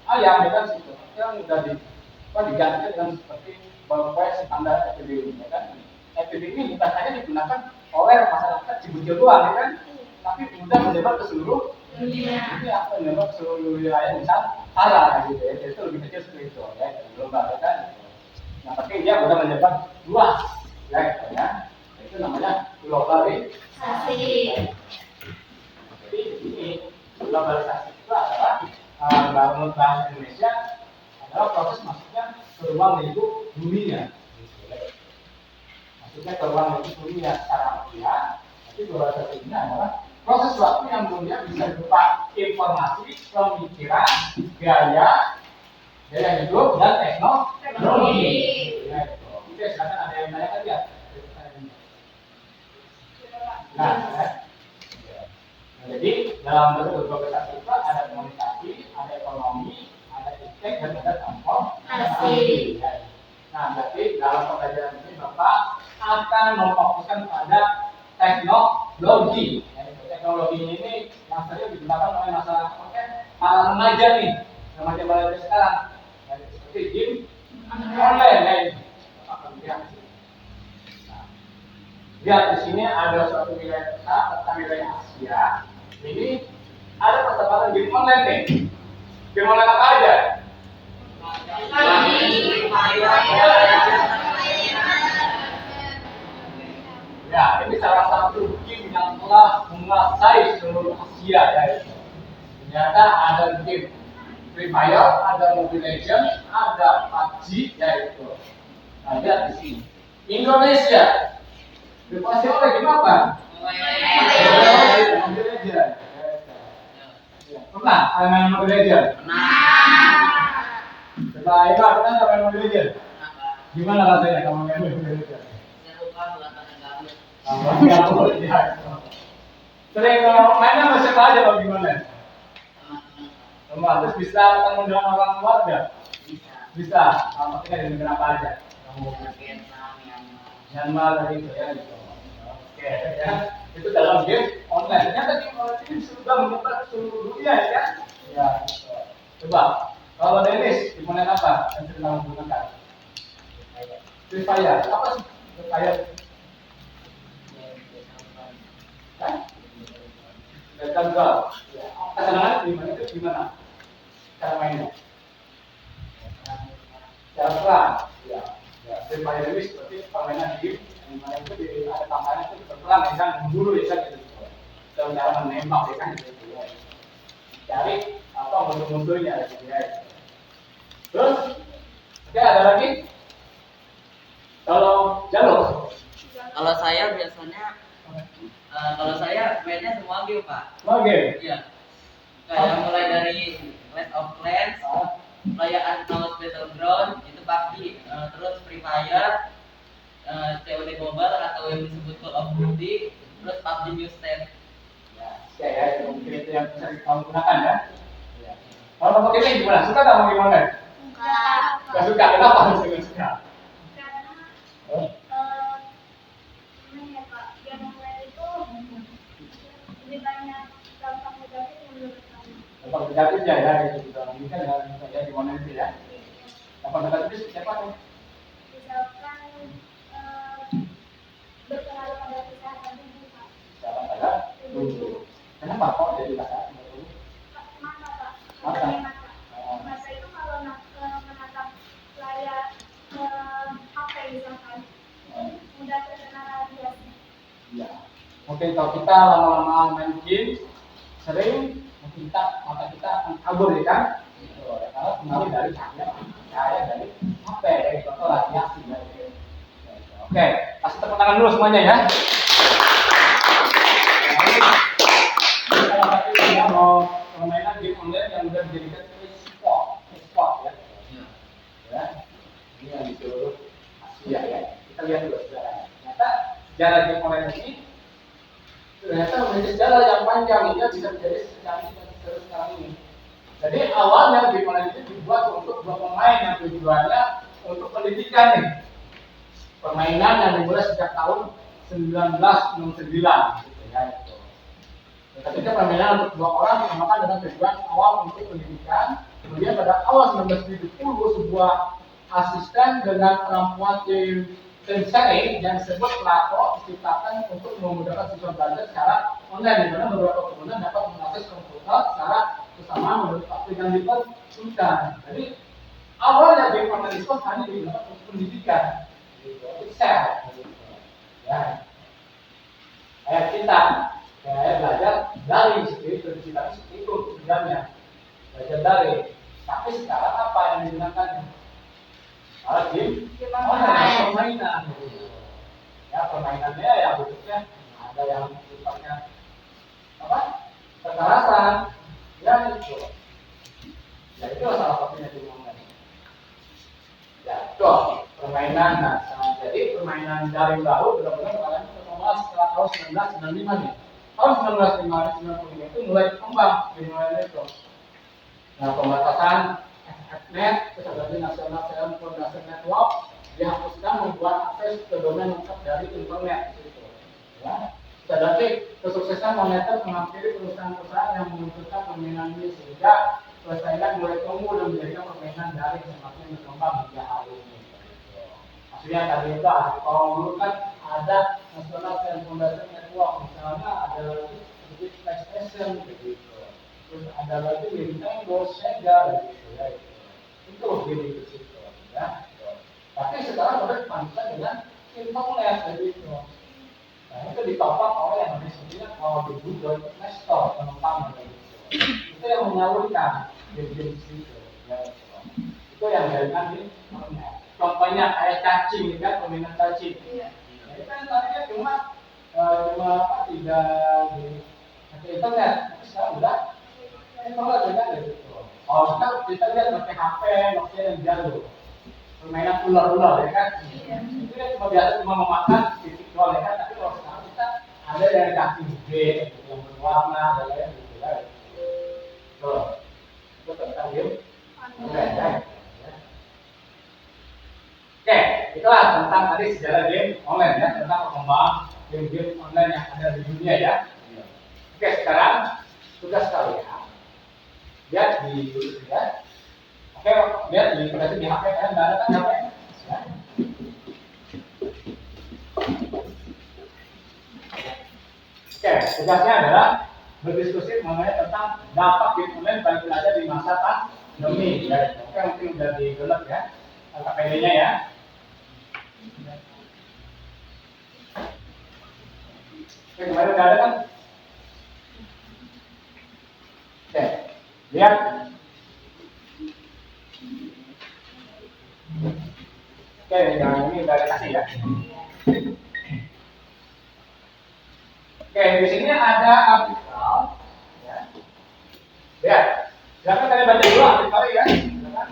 [SPEAKER 1] ayam ya kan, yang sudah diganti dengan seperti bolpen standar EPD ya kan. EPD ini bukan hanya digunakan oleh masyarakat Cibubur doang ya kan, tapi sudah menyebar ke seluruh dunia. Ini akan menyebar ke seluruh wilayah Nusantara gitu ya. Jadi itu lebih kecil seperti itu ya, global ya kan. Nah, tapi dia sudah menyebar luas ya gitu ya. Itu namanya globalisasi. Jadi ini globalisasi itu adalah dalam bahasa Indonesia adalah proses masuknya ke ruang lingkup dunia. Maksudnya ke ruang lingkup dunia secara material. Tapi globalisasi ini adalah proses waktu yang dunia bisa berupa informasi, pemikiran, gaya hidup dan teknologi. Ya, itu. Oke, silakan ada yang tanya tadi ya. Nah, jadi dalam bentuk globalisasi itu ada komunikasi, ada ekonomi, ada iptek dan ada transportasi. Nah, berarti dalam pembelajaran ini Bapak akan memfokuskan pada teknologi. Teknologi ini yang sering digunakan oleh masyarakat para remaja nih, remaja sekarang, seperti game online ya ini. Lihat di sini ada suatu wilayah peta, wilayah Asia. Ini ada pertempatan game online nih. Game online apa aja? Ya, ini salah satu game yang telah menguasai seluruh Asia ya. Ternyata ada game Free Fire, ada Mobile Legends, ada PUBG ya itu. Nah, lihat di sini. Indonesia dikuasai oleh game apa? Mobile Legends. Pernah main Mobile Legends? Setelah itu pernah main Mobile Legends? Gimana rasanya kamu main Mobile Legends? Sering main sama siapa aja kalau gimana? Terus bisa ketemu dengan orang luar nggak? Bisa. Maksudnya dari negara apa aja? Myanmar dari itu ya. Oke ya. Itu dalam game online. Ternyata ini sudah menyebar seluruh dunia ya kan? Ya. Coba. Kalau Dennis gimana apa yang sedang menggunakan? Free Fire. Apa sih Free Fire? Datang gol. Kesenangan gimana itu gimana? Cara mainnya? Cara perang. Ya. Free Fire ini seperti permainan game yang mana itu ada tambahan itu berperang ya kan, membunuh ya kan gitu. Dalam cara menembak ya kan gitu ya. Cari musuh-musuhnya gitu ya. Terus, oke ada lagi? Kalau Jalur?
[SPEAKER 3] Kalau saya biasanya kalau saya mainnya semua game Pak.
[SPEAKER 1] Semua game?
[SPEAKER 3] Iya. Kayak mulai dari Last of Clans, Playa Unknown's Battleground itu PUBG, terus Free Fire, COD Mobile atau yang disebut Call of Duty, terus PUBG New State.
[SPEAKER 1] Ya, mungkin itu yang bisa kamu gunakan ya. Kalau kamu kita gimana? Suka nggak mau gimana? Nggak suka. Kenapa harus nggak suka?
[SPEAKER 2] Karena gimana ya Pak, yang online itu lebih banyak dampak negatif menurut kami.
[SPEAKER 1] Dampak negatif ya, gitu. Ini kan ya di online itu ya. Dampak negatif siapa nih?
[SPEAKER 2] Misalkan berpengaruh pada kesehatan tubuh Pak.
[SPEAKER 1] Siapa saja? Tubuh. Kenapa kok jadi kasar?
[SPEAKER 2] Mata Pak,
[SPEAKER 1] Mata.
[SPEAKER 2] mata itu kalau menatap layar HP misalkan mudah terkena radiasi.
[SPEAKER 1] Iya. Mungkin kalau kita lama-lama main game, sering mungkin mata kita akan kabur ya kan? Karena pengaruh dari cahaya dari HP, dari contoh radiasi. Oke, kasih tepuk tangan dulu semuanya ya. Salah satu yang mau permainan game online yang sudah dijadikan e-sport ya. Ya, ini yang di seluruh Asia ya. Kita lihat dulu sejarahnya. Ternyata sejarah game online ini ternyata memiliki sejarah yang panjang, ini bisa menjadi sekarang ini. Jadi awalnya game online itu dibuat untuk dua pemain yang tujuannya untuk pendidikan nih. Permainan yang dimulai sejak tahun 1969 gitu ya. Ketika permainan untuk dua orang dinamakan dengan tujuan awal untuk pendidikan. Kemudian pada awal 1970 sebuah asisten dengan kemampuan tim seri yang disebut Plato diciptakan untuk memudahkan siswa belajar secara online, di mana beberapa pengguna dapat mengakses komputer secara bersama menurut waktu yang ditentukan. Jadi awalnya game online itu hanya digunakan untuk pendidikan, share, ya. Kayak kita, kayak belajar daring seperti itu sebenarnya, belajar daring. Tapi sekarang apa yang digunakan? Game online, permainan. Ya, permainannya ya bentuknya ada yang sifatnya apa? Kekerasan, ya itu. Ya itu salah satunya game online. Ya, itu permainan. Nah, jadi permainan daring baru benar-benar kalian pertama setelah tahun 1995 nih. Tahun 1995 itu mulai berkembang game online itu. Nah, pembatasan net, Kesadaran Nasional Film Foundation Network dihapuskan membuat akses ke domain lengkap dari internet. Gitu. Ya. Jadi kesuksesan moneter menghampiri perusahaan-perusahaan yang meluncurkan permainan ini sehingga persaingan mulai tumbuh dan menjadikan permainan daring semakin berkembang hingga hari ini. Maksudnya tadi itu kalau dulu kan ada National Film Foundation Network, misalnya ada seperti PlayStation begitu. Terus ada lagi Nintendo, Sega begitu ya. Itu game itu situ ya. Tapi sekarang udah dipanggil dengan internet begitu. Nah itu ditopang oleh yang disebutnya kalau di Google Play Store penumpang begitu. Itu yang menyalurkan game-game situ ya. Itu yang jaringan di internet. Contohnya kayak cacing kan, permainan cacing. Iya. Jadi kan tadinya cuma apa tidak di internet, tapi sekarang udah internet kan gitu. Oh, kita lihat pakai HP, Nokia yang jadul. Permainan ular-ular ya kan. Iya. Itu kan cuma biasa cuma memakan titik doang ya kan, tapi kalau sekarang kita ada dari kaki B yang berwarna dan lain gitu ya. Tuh. Itu tentang game online ya. Oke, itulah tentang tadi sejarah game online ya, tentang perkembangan game-game online yang ada di dunia ya. Oke, sekarang tugas kalian lihat di YouTube ya. Oke, lihat di berarti di HP kan nggak ada kan HP? Ya. Oke, tugasnya adalah berdiskusi mengenai tentang dampak game online bagi pelajar di masa pandemi. Ya, oke mungkin udah digelar ya, KPD-nya ya. Oke, kemarin udah ada kan? Oke, lihat. Oke, yang ini udah ada kasih ya. Oke, di sini ada artikel. Ya. Lihat, silakan kalian baca dulu artikel kali ya, kan?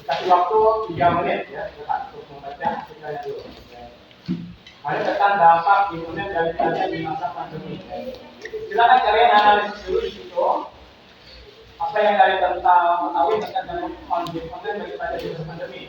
[SPEAKER 1] Kasih waktu 3 menit ya, untuk membaca artikelnya dulu. Mari tekan dampak internet dari pelajar di masa pandemi. Silakan kalian analisis dulu di situ. Apa yang kalian ketahui terkait dengan online bagi pelajar di masa pandemi.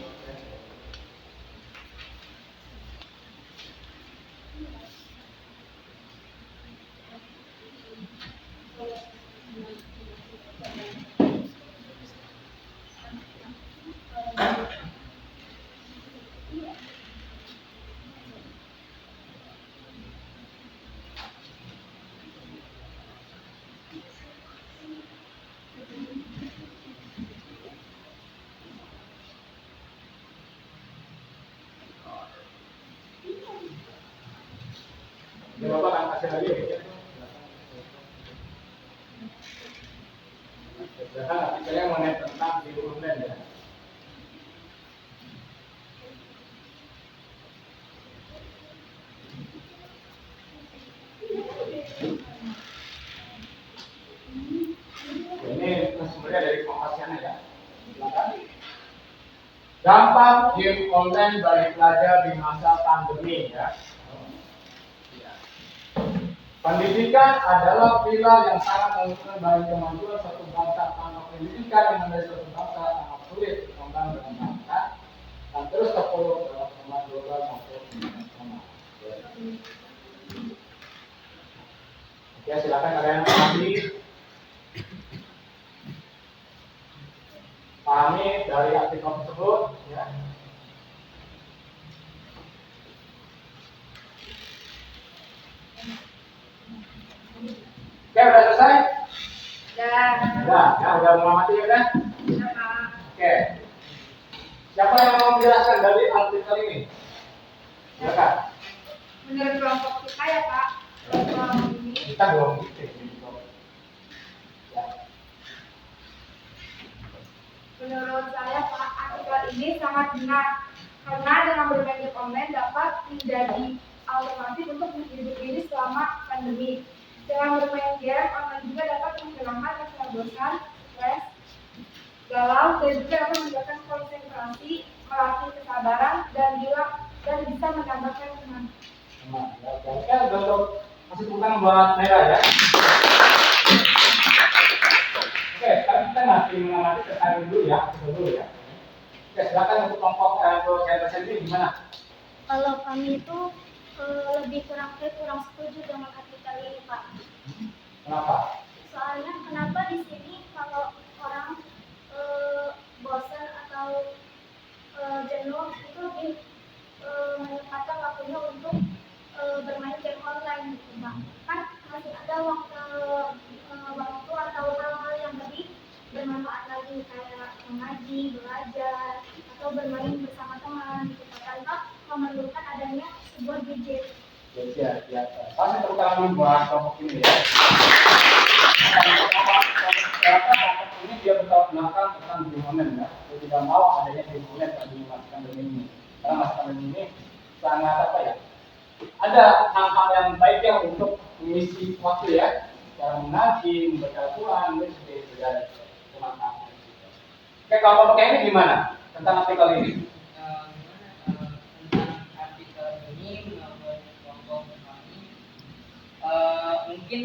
[SPEAKER 1] Ya, Bapak akan kasih lagi ya. Silakan artikelnya mengenai tentang video online ya. Ini sumbernya dari Kompasiana ya. Silakan. Dampak game online bagi pelajar di masa pandemi ya. Pendidikan adalah pilar yang sangat menentukan bagi kemajuan suatu bangsa. Tanpa pendidikan yang menjadi suatu bangsa sangat sulit berkembang dengan bangsa dan terus terpuruk dalam perkembangan global maupun internasional. Oke, silakan kalian pahami dari artikel tersebut ya. Oke, udah selesai? Udah mengamati ya kan? Oke. Siapa yang mau menjelaskan dari artikel ini? Silakan.
[SPEAKER 2] Menurut kelompok kita ya Pak, kelompok ini.
[SPEAKER 1] Kita belum gitu. Ya.
[SPEAKER 2] Menurut saya Pak, artikel ini sangat benar karena dengan bermain game online dapat menjadi alternatif untuk hidup ini selama pandemi. Dengan bermain game online juga dapat menghilangkan rasa bosan, stres, galau, dan juga dapat meningkatkan konsentrasi, melatih kesabaran, dan bisa menambahkan semangat.
[SPEAKER 1] Oke, untuk kasih tepuk tangan buat Naira ya. Oke, sekarang kita masih mengamati terkait dulu ya, Oke, silakan untuk kelompok untuk saya sendiri gimana?
[SPEAKER 4] Kalau kami itu lebih kurang setuju dengan artikel ini Pak.
[SPEAKER 1] Kenapa?
[SPEAKER 4] Soalnya kenapa di sini kalau orang bosan atau jenuh itu lebih menyempatkan waktunya untuk bermain game online gitu Pak. Kan masih ada waktu atau hal-hal yang lebih bermanfaat lagi kayak mengaji, belajar, atau bermain bersama teman gitu Pak. Tanpa memerlukan adanya sebuah gadget.
[SPEAKER 1] Ya. Saya tepuk tangan dulu buat kelompok ini ya. Kelompok ini dia bertolak belakang tentang game online ya. Dia tidak mau adanya game online pada masa pandemi ini. Karena masa pandemi ini sangat apa ya? Ada hal-hal yang baik ya untuk mengisi waktu ya. Cara mengaji, membaca Al-Quran, dan sebagainya. Oke, kalau pakai ini gimana tentang artikel ini?
[SPEAKER 3] Tentang artikel ini menurut kelompok kami mungkin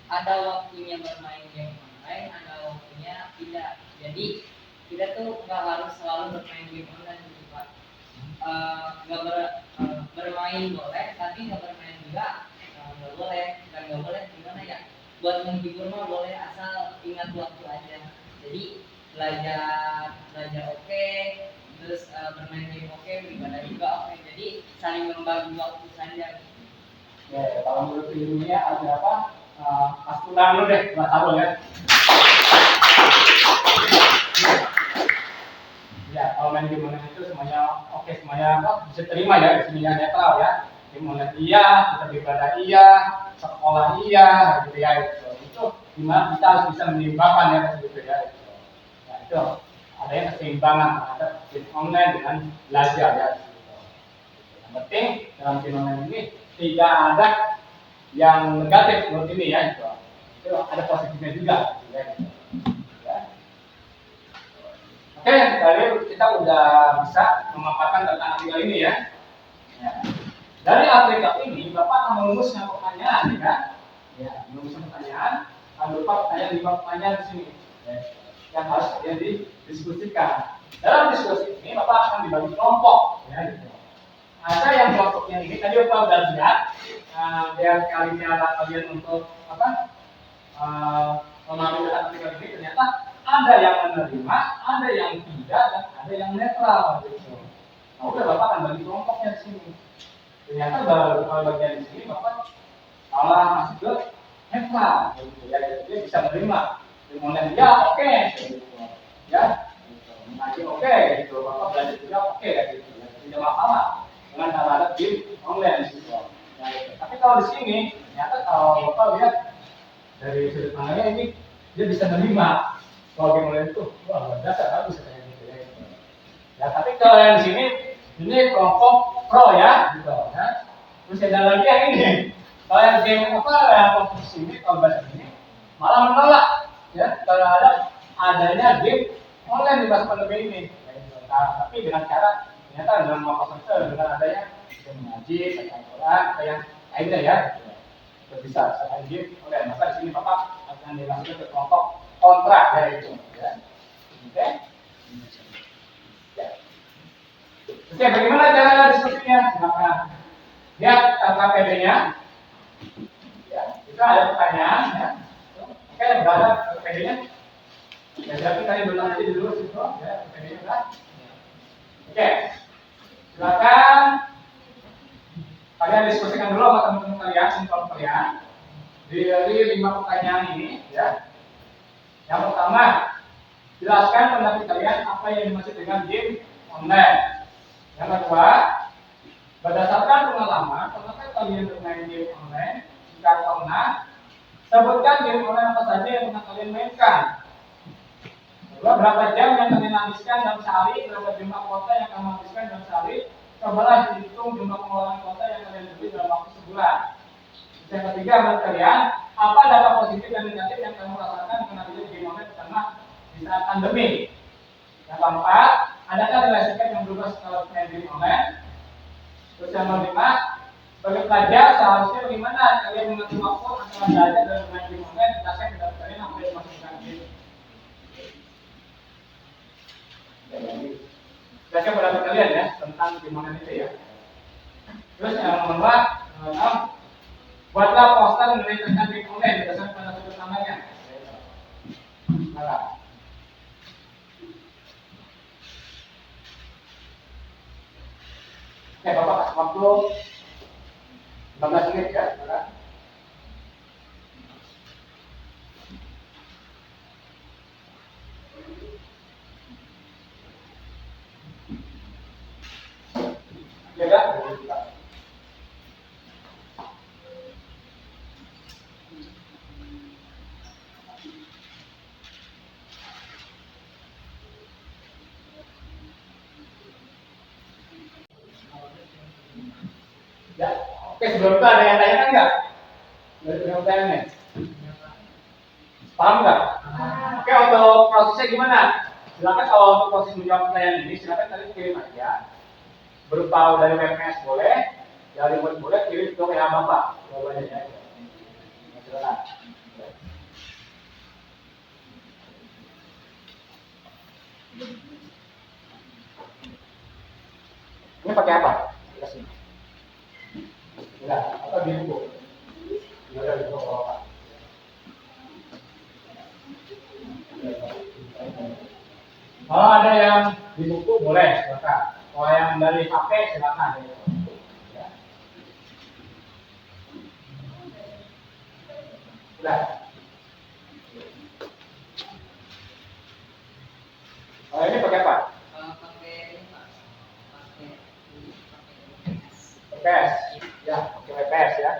[SPEAKER 3] ada waktunya bermain game online, ada waktunya tidak. Jadi kita tuh nggak harus selalu bermain game online gitu Pak. Bermain boleh, tapi nggak bermain juga nggak boleh. Dan nggak boleh gimana ya? Buat menghibur mah boleh, asal ingat waktu aja. Jadi belajar oke, terus bermain game oke, beribadah juga oke. Jadi saling membagi waktu saja.
[SPEAKER 1] Ya, kalau menurut ilmunya ada apa? Asturan dulu deh, nggak tahu ya. Ya, kalau main game online itu semuanya oke, semuanya bisa terima ya, semuanya netral ya. Game online iya, kita beribadah iya, sekolah iya, gitu ya. Itu gimana kita harus bisa menyeimbangkan ya, gitu ya. Nah, itu ada yang keseimbangan terhadap game online dengan belajar ya. Yang penting dalam game online ini tidak ada yang negatif menurut ini ya, itu ada positifnya juga, gitu ya. kita udah bisa memaparkan tentang artikel ini ya. Ya. Dari artikel ini Bapak akan merumuskan pertanyaan, ya kan? Ya, merumuskan pertanyaan. Akan berupa pertanyaan 5 pertanyaan di sini. Ya. Yang harus kalian didiskusikan. Dalam diskusi ini Bapak akan dibagi kelompok, ya. Gitu. Ada yang kelompoknya ini tadi Bapak udah lihat, biar kalian untuk apa? Memahami tentang artikel ini, ternyata ada yang menerima, ada yang tidak, dan ada yang netral. Gitu. Nah, udah Bapak akan bagi kelompoknya di sini. Ternyata kalau bagian di sini Bapak malah masuk ke netral. Gitu. Ya, dia bisa menerima. Kemudian dia oke, gitu. Ya, ngaji oke, gitu. Bapak belajar juga oke, gitu. Ya, tidak masalah dengan terhadap game online. Gitu. Nah, gitu. Tapi kalau di sini, ternyata kalau Bapak lihat dari sudut pandangnya ini, dia bisa menerima. Kalau game online itu, wah luar biasa, bagus kayak gitu ya. Ya, tapi kalau yang di sini, ini kelompok pro ya, gitu. Ya. Terus ada lagi yang ini, kalau yang game apa, yang kelompok sini, kalau bahasa ini, malah menolak ya terhadap adanya game online di masa pandemi ini. Nah, tapi dengan cara ternyata dengan mengkonsumsi dengan adanya game mengaji, baca Al-Quran, yang lainnya ya. Itu bisa selain game online. Maka di sini Bapak akan dimasukkan ke kelompok kontra ya itu. Ya. Oke. Ya. Oke, bagaimana cara diskusinya? Silakan lihat KPD-nya. Ya, itu ada pertanyaan ya. Oke, udah ada KPD-nya. Ya, jadi tadi belum aja dulu situ ya, KPD-nya udah. Oke. Silakan kalian diskusikan dulu sama teman-teman kalian, simpel kalian. Dari 5 pertanyaan ini ya. Yang pertama, jelaskan pendapat kalian apa yang dimaksud dengan game online. Yang kedua, berdasarkan pengalaman, apakah kalian bermain game online? Jika pernah, sebutkan game online apa saja yang pernah kalian mainkan. Kedua, berapa jam yang kalian habiskan dalam sehari, berapa jumlah kuota yang kalian habiskan dalam sehari. Cobalah hitung jumlah pengeluaran kuota yang kalian beli dalam waktu sebulan. Yang ketiga, menurut kalian, apa data positif dan negatif yang kamu rasakan dengan adanya game online karena di saat pandemi? Yang keempat, adakah relasi yang berubah setelah main game online? Terus yang kelima, sebagai pelajar seharusnya bagaimana kalian mengatur waktu antara belajar dan main game online? Jelaskan pendapat kalian apa yang dimaksudkan game. Jelaskan pendapat kalian ya tentang game online itu ya. Terus yang kedua, buatlah poster mengenai tentang game online berdasarkan pada sudut pandangnya. Nah, oke, Bapak kasih waktu 15 menit ya, Bapak. Ya, kan? Ya, oke, sebelum itu ada yang tanyakan nggak? Ada pertanyaan nih? Paham nggak? Oke, untuk prosesnya gimana? Silakan kalau untuk proses menjawab pertanyaan ini, silakan kalian kirim aja. Berupa dari WMS boleh, dari web boleh, kirim ke WA Bapak. Jawabannya ya. Silakan. Ini pakai apa? Kasih. Enggak, atau di buku? Enggak ada di buku apa? Kalau ada yang di buku boleh, silakan. Kalau yang dari HP silakan. Ya. Sudah. Kalau ini pakai apa?
[SPEAKER 3] Pakai ini Pak. Pakai
[SPEAKER 1] WPS. Ya, pakai WPS ya.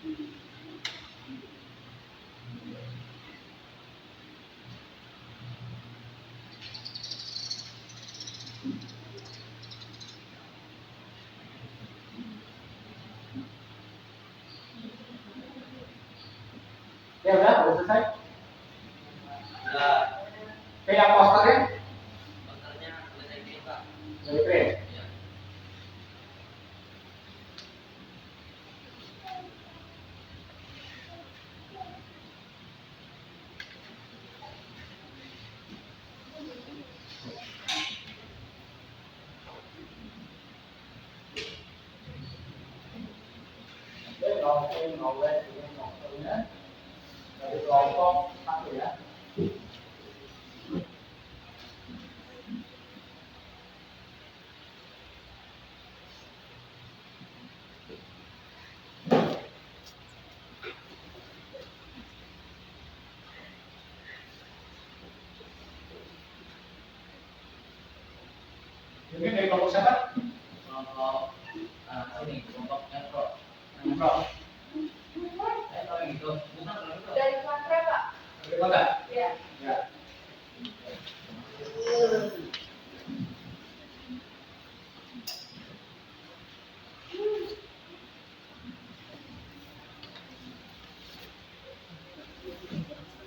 [SPEAKER 1] Ya udah selesai.
[SPEAKER 3] Udah.
[SPEAKER 1] Oke, yang posternya
[SPEAKER 3] Posternya udah saya kirim Pak.
[SPEAKER 1] dari print.
[SPEAKER 3] Iya.
[SPEAKER 1] Oke, launching knowledge ini maksudnya dari kelompok satu ya. Ini dari kelompok siapa?
[SPEAKER 3] Kelompok ini kelompok Metro.
[SPEAKER 1] Bro,
[SPEAKER 3] Saya tahu yang itu. Bukan kalau itu.
[SPEAKER 2] Dari Sumatera, Pak.
[SPEAKER 1] dari mana?
[SPEAKER 2] Ya.
[SPEAKER 1] Ya.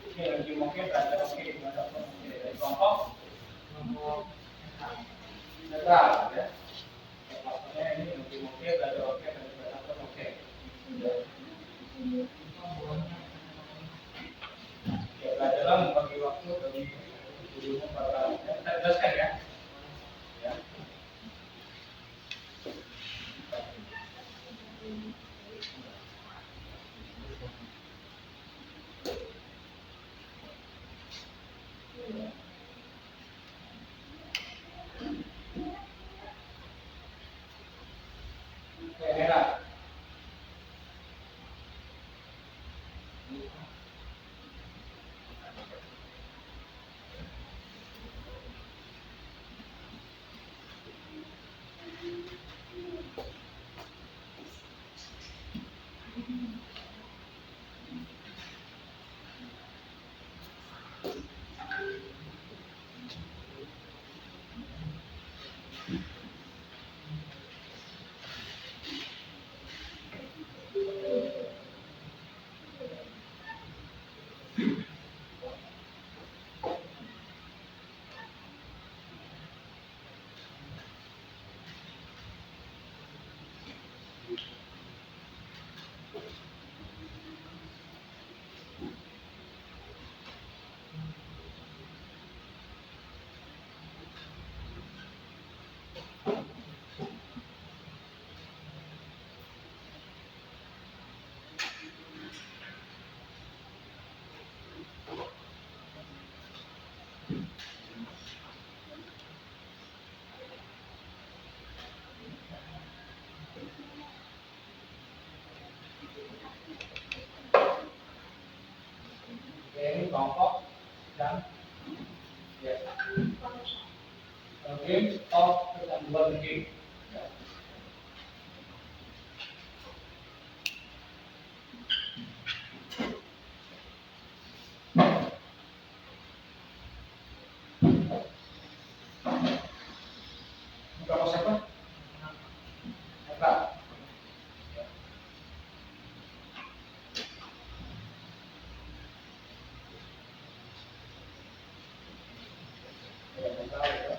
[SPEAKER 1] Oke, lagi mungkin belajar oke, belajar oke dari kelompok netral ya. Maksudnya ini lagi oke, belajar oke, belajar oke. Ya, belajarlah membagi waktu bagi gurumu para kita jelaskan ya. Ya. Oke, merah. Oke, ini kelompok dan ya. Game of kecanduan game. Ya. Kelompok siapa? Netral. Ya. Ya, netral ya.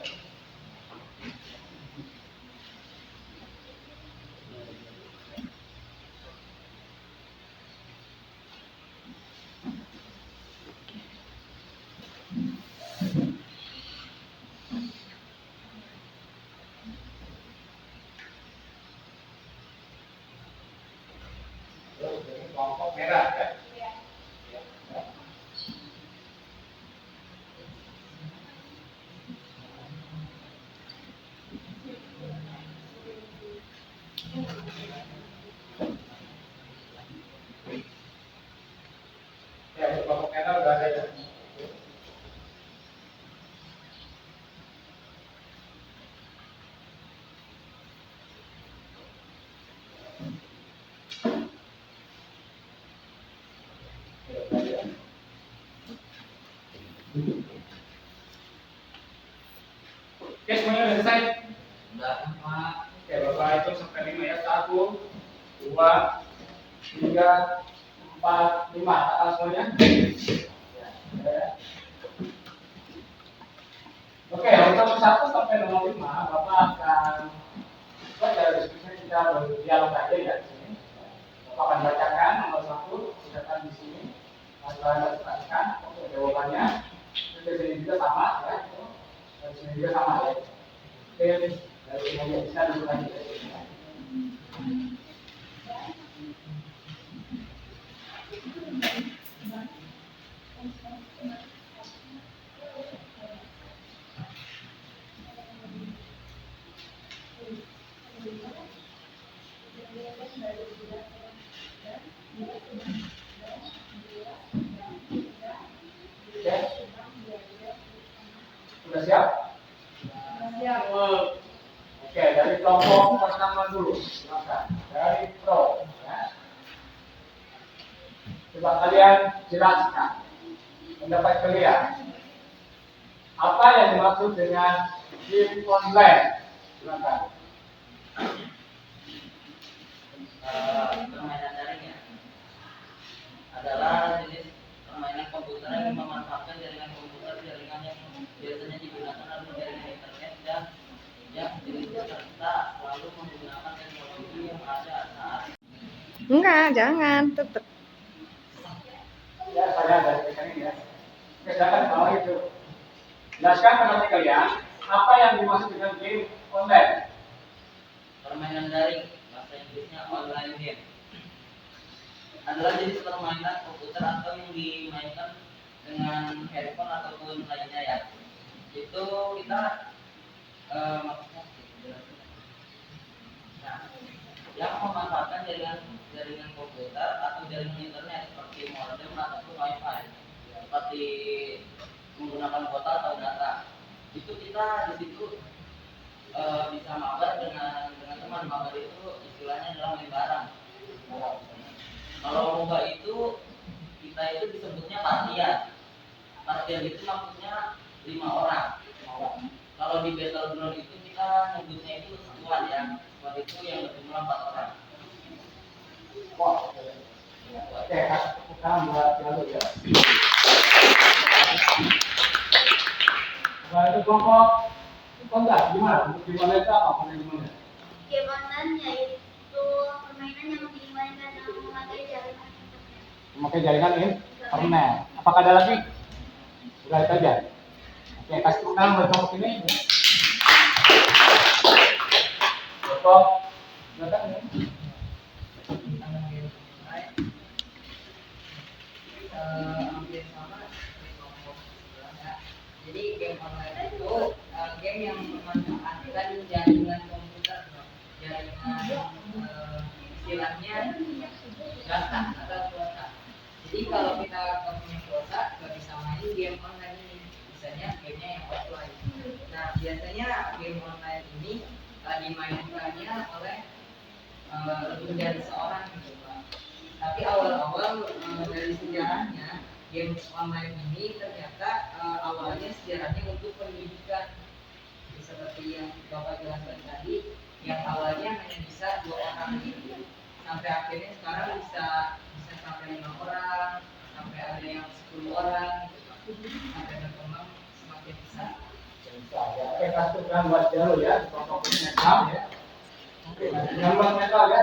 [SPEAKER 1] Terus ini kelompok merah ya.
[SPEAKER 2] Ya.
[SPEAKER 1] Ya. Ya, ini kelompok merah udah ada ya. Oke, semuanya udah selesai?
[SPEAKER 3] Udah, Pak.
[SPEAKER 1] Oke, Bapak hitung sampai 5 ya. 1, 2, 3, 4, 5. Kata semuanya. Ya. Oke, untuk 1 sampai nomor 5, Bapak akan dari diskusi kita berdialog aja ya di sini. Bapak akan bacakan nomor 1, silakan di sini. Masalah perhatikan untuk jawabannya. Di sini juga sama ya. Di sini juga sama ya. Oke, dari sini aja bisa dulu lagi. Sudah siap?
[SPEAKER 2] Siap.
[SPEAKER 1] Oke, dari kelompok pertama dulu. Silakan. Dari Pro. Ya. Coba kalian jelaskan pendapat kalian. Apa yang dimaksud dengan game online? Silakan.
[SPEAKER 3] Permainan daring ya adalah jenis permainan komputer yang memanfaatkan jaringan komputer, jaringan yang biasanya digunakan adalah jaringan internet dan yang jenis peserta selalu menggunakan teknologi yang ada saat
[SPEAKER 2] Enggak, jangan, tetap.
[SPEAKER 1] Ya, saya dari sini ya. Oke, silakan kalau itu. Jelaskan pendapat kalian. Apa yang dimaksud dengan game online?
[SPEAKER 3] permainan daring, bahasa Inggrisnya online game, adalah jenis permainan komputer atau yang dimainkan dengan handphone ataupun lainnya ya. Itu kita maksudnya nah, yang memanfaatkan jaringan komputer atau jaringan internet seperti modem ataupun wifi, seperti menggunakan kuota atau data. Itu kita di situ bisa mabar dengan teman. Mabar itu istilahnya adalah main bareng. Kalau lomba itu kita itu disebutnya partian. Partian itu maksudnya 5 orang. Kalau di battleground itu kita nyebutnya itu squad ya. Squad itu yang berjumlah 4 orang.
[SPEAKER 1] Wah. Oke, kita buat dulu ya. Nah, itu kelompok kontak gimana? Untuk gimana itu apa? Gimana?
[SPEAKER 4] Game online yaitu permainan yang dimainkan dengan memakai jaringan internet.
[SPEAKER 1] Memakai jaringan internet. Apakah ada lagi? Sudah itu aja. Oke, kasih tangan buat kelompok ini. Kelompok belakang ini.
[SPEAKER 3] Hampir sama seperti kelompok sebelah ya. Jadi game online itu game yang memanfaatkan jaringan komputer, jaringan istilahnya data atau kuota. Jadi kalau kita punya kuota nggak bisa main game online ini, misalnya gamenya yang offline. Nah biasanya game online ini dimainkannya oleh lebih dari seorang gitu Pak. Tapi awal-awal dari sejarahnya game online ini ternyata awalnya sejarahnya untuk pendidikan. Seperti yang Bapak jelaskan tadi, yang awalnya hanya bisa 2 orang gitu. Sampai akhirnya sekarang bisa sampai 5 orang, sampai ada yang 10 orang gitu. Sampai berkembang semakin besar.
[SPEAKER 1] Oke, kasih tangan buat jalur ya. Kelompok ini metal ya. Oke, gambar metal ya.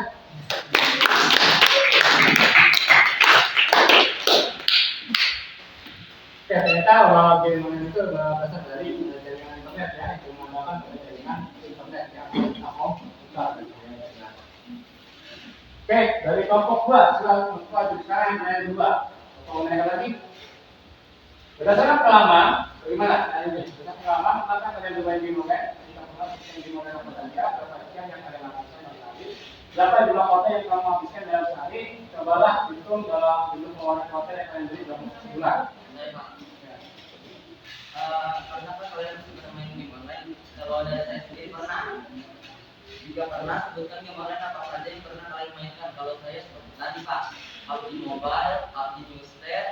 [SPEAKER 1] Oke, ternyata bahwa game online itu berasal dari jaringan internet ya, itu menggunakan jaringan internet ya, Oke, dari kelompok 2, silakan ayat 2. Mau naik lagi? Berdasarkan pengalaman, bagaimana? Berdasarkan pengalaman, maka kalian coba game online. Kita pernah yang game online apa saja, berapa sekian yang kalian lakukan dalam sehari, berapa jumlah kota yang kamu habiskan dalam sehari, cobalah hitung dalam jumlah pengeluaran kota yang kalian beli dalam sebulan.
[SPEAKER 3] Karena kalian sudah main game online, kalau dari saya sendiri pernah juga pernah sebutkan game online apa saja yang pernah kalian mainkan. Kalau saya seperti tadi Pak, PUBG Mobile, PUBG New State,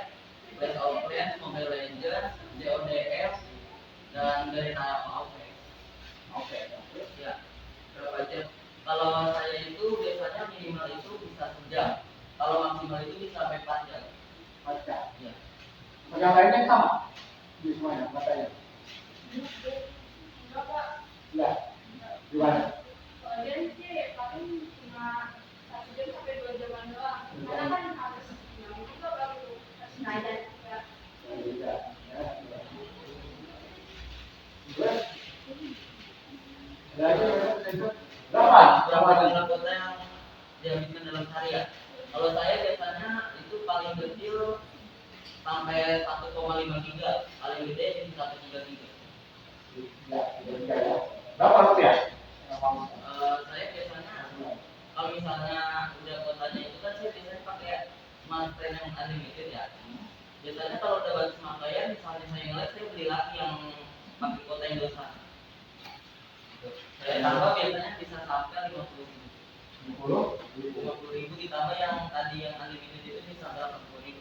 [SPEAKER 3] Clash of Clans, Mobile Legends, CODF dan dari naya AOP.
[SPEAKER 1] Oke.
[SPEAKER 3] Ya, berapa jam? Kalau saya itu biasanya minimal itu bisa sejam. Kalau maksimal itu bisa sampai 4 jam.
[SPEAKER 1] Baca.
[SPEAKER 3] Ya.
[SPEAKER 1] Yang lainnya sama di semuanya katanya. Ya. Gimana?
[SPEAKER 2] Soalnya sih paling cuma 1 jam sampai 2 jam doang. Karena kan harus itu baru harus ngajar juga.
[SPEAKER 1] Tidak. Ya. Berapa?
[SPEAKER 3] Berapa jumlah kota yang dihabiskan dalam sehari ya? Kalau saya biasanya itu paling kecil sampai 1,5 giga, paling gede jadi 1,3 giga.
[SPEAKER 1] Berapa rupiah?
[SPEAKER 3] Saya biasanya kalau misalnya udah kotanya itu kan saya biasanya pakai smartphone yang unlimited ya. Biasanya kalau udah bagus makanya misalnya saya ngeliat saya beli lagi yang pakai kota Indosat. Saya tambah biasanya bisa sampai 50.000 ditambah yang tadi yang unlimited itu bisa 80.000,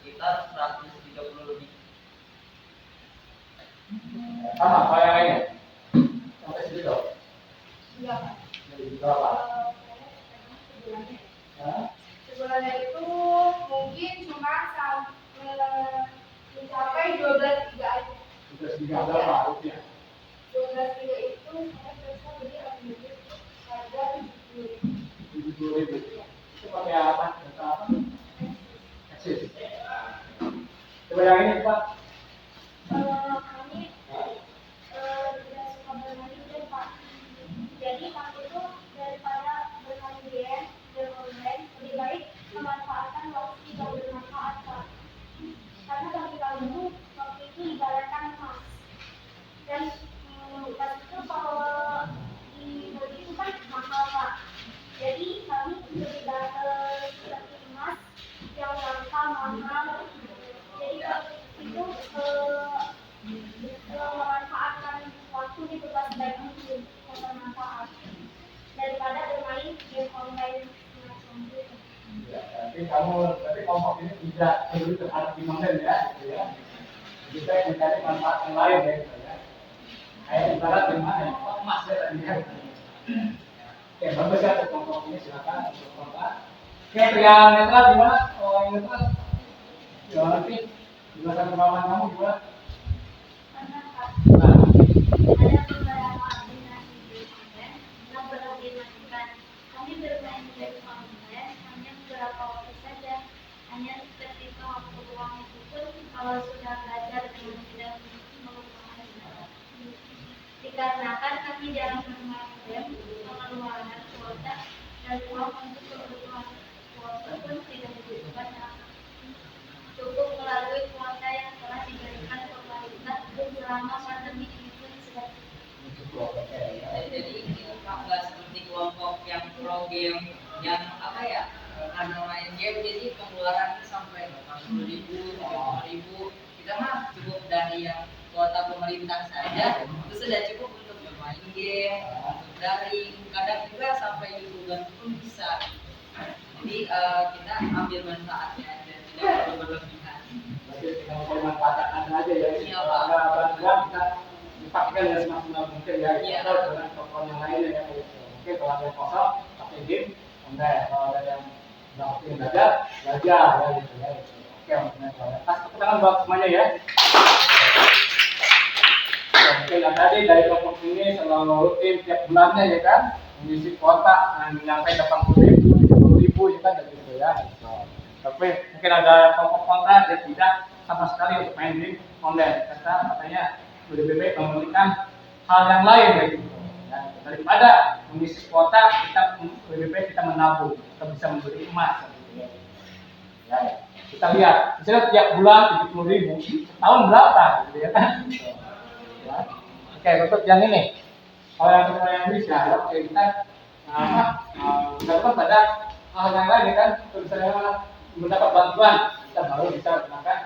[SPEAKER 3] sekitar 130 lebih.
[SPEAKER 1] Sama apa yang lainnya? Sampai segitu.
[SPEAKER 2] Iya, Pak.
[SPEAKER 1] Jadi berapa?
[SPEAKER 2] Sebulannya.
[SPEAKER 1] Hah?
[SPEAKER 2] Sebulannya itu mungkin cuma mencapai 12 giga aja.
[SPEAKER 1] Sudah segitu berapa rupiah?
[SPEAKER 2] 12 giga itu saya bisa beli unlimited harga 70.000.
[SPEAKER 1] 70.000. Itu pakai apa? Data apa? Akses. Coba yang ini Pak.
[SPEAKER 4] Kami tidak suka bermain game, Pak. Jadi kami itu daripada bermain game online, lebih baik memanfaatkan waktu yang bermanfaat, Pak. Karena bagi kami itu waktu itu ibaratkan emas. Dan pas itu kalau dibeli itu kan mahal, Pak. Jadi kami lebih seperti emas yang langka mahal. Jadi itu memanfaatkan waktu di tempat baik mungkin yang bermanfaat daripada bermain game online semacam itu.
[SPEAKER 1] Ya, tapi kelompok ini tidak peduli terhadap konten ya, gitu ya. Kita mencari manfaat yang lain ya, gitu ya. Kayak ibarat gimana ya, emas ya tadi ya. Oke, bagus ya untuk kelompok ini silakan untuk kelompok. Oke, yang netral gimana? Oh, yang netral gimana sih? Jelasan pengalaman kamu gimana?
[SPEAKER 4] Karena Pak,
[SPEAKER 1] Nah,
[SPEAKER 4] ada beberapa aplikasi game online yang perlu dimainkan. Kami bermain game online hanya beberapa waktu saja, hanya ketika waktu luang itu pun kalau sudah belajar dengan tidak melupakan sejarah. Dikarenakan kami jarang bermain game, pengeluaran kuota dan uang untuk kebutuhan kuota pun tidak dibutuhkan. Cukup melalui kuota yang telah diberikan pemerintah selama pandemi ini pun sudah
[SPEAKER 1] cukup oke ya.
[SPEAKER 3] Jadi ini nggak seperti kelompok yang pro game yang apa ya, karena main game jadi pengeluaran sampai 80.000, 70.000. Kita mah cukup dari yang kuota pemerintah saja itu sudah cukup untuk bermain game, untuk daring, kadang juga sampai YouTuber pun bisa. Jadi kita ambil manfaatnya dan tidak perlu berlebihan.
[SPEAKER 1] Berarti kita mau manfaatkan aja ya.
[SPEAKER 3] Iya,
[SPEAKER 1] Kalau
[SPEAKER 3] Pak.
[SPEAKER 1] ada bantuan kita dipakai ya semaksimal mungkin ya.
[SPEAKER 3] Iya.
[SPEAKER 1] Atau dengan tokoh yang lainnya ya. Oke, kalau ada yang kosong pakai game, enggak. Kalau ada yang nggak waktu yang belajar ya gitu ya. Oke, maksudnya kalau tas tepuk tangan buat semuanya ya. Oke, yang tadi dari kelompok ini selalu rutin tiap bulannya ya kan, mengisi kuota mencapai 80.000, 70.000 ya kan gitu ya. Gitu. Tapi mungkin ada kelompok kontra yang tidak sama sekali untuk main game online karena katanya lebih baik memberikan hal yang lain ya gitu. Ya, daripada mengisi kuota kita lebih baik kita menabung, kita bisa membeli emas gitu ya. Ya, kita lihat, misalnya tiap bulan 70.000, tahun berapa gitu ya kan? Ya. Oke, untuk yang ini, kalau yang untuk yang bisa, oke kita dapat pada hal yang lain ya kan, untuk misalnya mendapat bantuan, kita baru bisa gunakan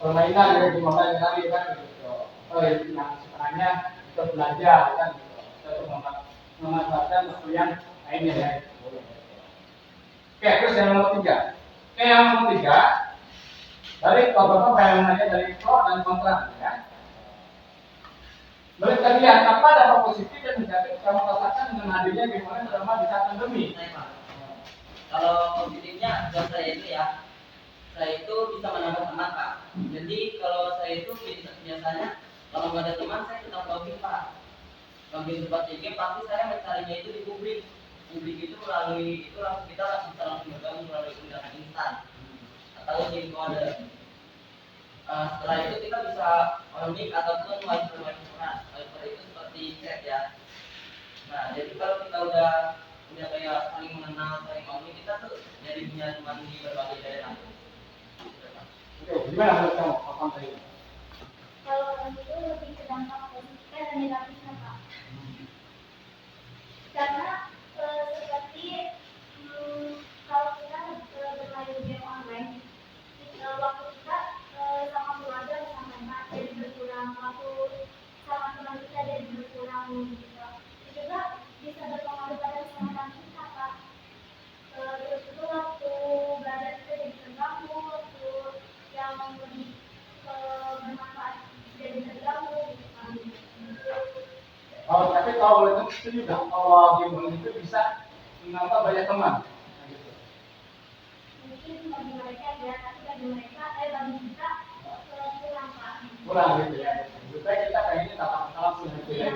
[SPEAKER 1] permainan yang dimakan tadi kan gitu. Oh, yang sebenarnya untuk belajar kan gitu. Kita untuk memanfaatkan waktu yang lainnya ya. Oke, terus yang nomor 3. Oke, yang nomor 3 Dari bapak-bapak bayangan aja dari pro dan kontra ya. Menurut kalian apa dampak positif dan negatif kamu rasakan dengan hadirnya game online terutama di saat pandemi?
[SPEAKER 3] Kalau positifnya buat saya itu ya, saya itu bisa menambah teman Pak. Jadi kalau saya itu biasanya kalau nggak ada teman saya tetap login Pak. Login tempat game pasti saya mencarinya itu di publik. Publik itu melalui itu langsung kita bisa langsung bergabung melalui undangan instan atau game kode. Setelah itu kita bisa on-mic ataupun wifi-wifi-an. Wifi itu seperti chat ya. Nah, jadi kalau kita udah kayak saling mengenal, saling on-mic, kita tuh jadi punya teman di berbagai daerah.
[SPEAKER 1] Oke, gimana menurut kamu? Apa tadi?
[SPEAKER 4] Kalau itu lebih ke dampak positifnya dan negatifnya Pak. Karena seperti kalau kita bermain game online, waktu kita sama keluarga sama teman jadi berkurang, waktu sama teman kita jadi berkurang gitu. Itu juga bisa berpengaruh pada kesehatan kita Pak. Terus itu waktu belajar kita jadi terganggu, waktu yang lebih bermanfaat jadi terganggu gitu kan.
[SPEAKER 1] Oh, tapi kalau itu juga kalau game online itu bisa menambah banyak teman. Nah, gitu.
[SPEAKER 4] Mungkin bagi mereka ya, tapi bagi mereka, bagi kita kurang Pak.
[SPEAKER 1] Kurang gitu ya. Supaya kita pengennya tatap muka langsung gitu ya.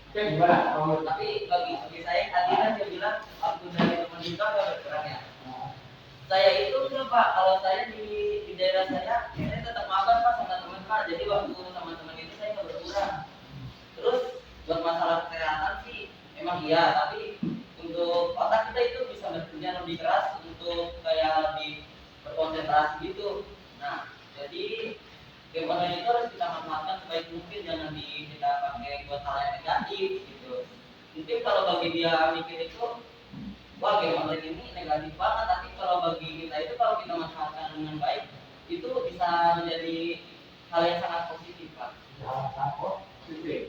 [SPEAKER 1] Oke, gimana? Kalau
[SPEAKER 3] Tapi bagi saya tadi kan dia bilang waktu dari teman kita nggak berkurang ya. Saya itu enggak Pak, kalau saya di daerah saya tetap mabar Pak sama teman Pak. Jadi waktu sama teman itu saya nggak berkurang. Terus buat masalah kesehatan sih emang iya, tapi untuk otak kita itu bisa bekerja lebih keras untuk kayak lebih berkonsentrasi gitu. Nah, jadi game online itu harus kita manfaatkan sebaik mungkin, jangan kita pakai buat hal yang negatif gitu. Mungkin kalau bagi dia mikir itu wah game online ini negatif banget, tapi kalau bagi kita itu kalau kita manfaatkan dengan baik itu bisa menjadi hal yang sangat positif Pak.
[SPEAKER 1] ya, sangat positif.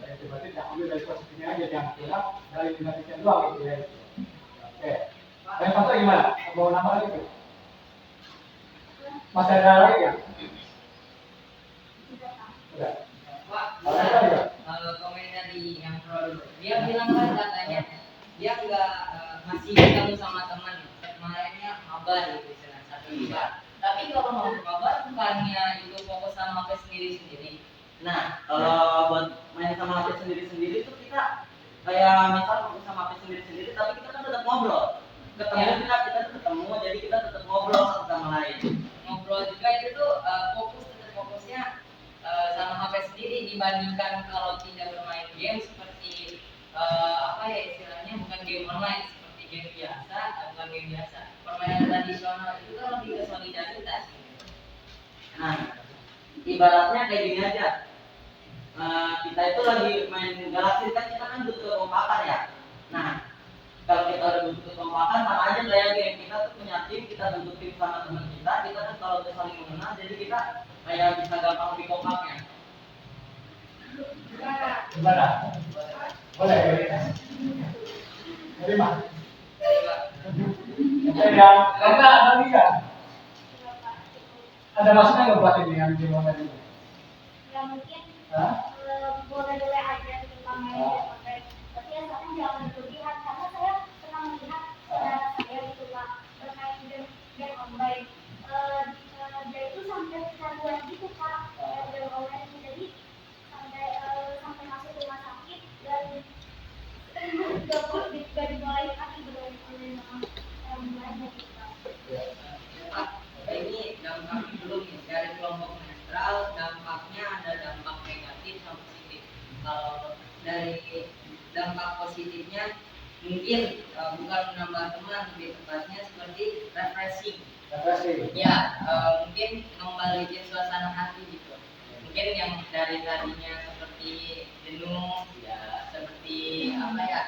[SPEAKER 1] Jadi berarti jangan ambil dari positifnya aja, jangan bilang dari negatifnya doang gitu ya. Oke. Yang satu gimana? Mau nama lagi tuh? Masih ada lagi ya? Udah.
[SPEAKER 3] Pak,
[SPEAKER 1] Ada
[SPEAKER 3] komen dari yang pro dulu. Dia bilang kan katanya dia nggak masih ketemu sama teman, mainnya mabar gitu misalnya satu dua. Tapi kalau mau mabar bukannya itu fokus sama HP sendiri. Nah, kalau buat main sama HP sendiri itu kita kayak misal fokus sama HP sendiri, tapi kita kan tetap ngobrol. Ketemu ya. kita tetap ketemu, jadi kita tetap ngobrol satu sama lain. Ngobrol juga itu tuh fokusnya sama HP sendiri dibandingkan kalau tidak bermain game seperti apa ya istilahnya bukan game online seperti game biasa, bukan game biasa. Permainan tradisional itu kan lebih ke solidaritas. Nah, ibaratnya kayak gini aja. Kita itu lagi main Galaxy kan kita kan butuh kekompakan ya. Nah, kalau kita udah butuh kekompakan sama aja kayak game, kita tuh punya tim, kita bentuk tim sama teman kita kan kalau udah saling mengenal, jadi kita kayak bisa gampang lebih kompaknya.
[SPEAKER 1] Gimana? Boleh ya? Terima. Yang karena ada tiga. Ada maksudnya nggak buat ini yang di momen ini?
[SPEAKER 4] Ya mungkin
[SPEAKER 1] Hah?
[SPEAKER 4] boleh-boleh aja tentang main game online. Tapi ya saya jangan berlebihan karena saya pernah melihat saudara saya gitu Pak bermain game online. Dia itu sampai kecanduan gitu Pak game online itu, jadi sampai masuk rumah sakit dan gak dimulai lagi bermain online sama orang lain gitu Pak.
[SPEAKER 3] Pak, ini dampak belum dari kelompok netral, dampaknya ada dampak negatif sama positif. Kalau dari dampak positifnya mungkin bukan menambah teman, lebih tepatnya seperti refreshing. Ya, mungkin membalikin suasana hati gitu. Mungkin yang dari tadinya seperti jenuh, ya seperti apa ya,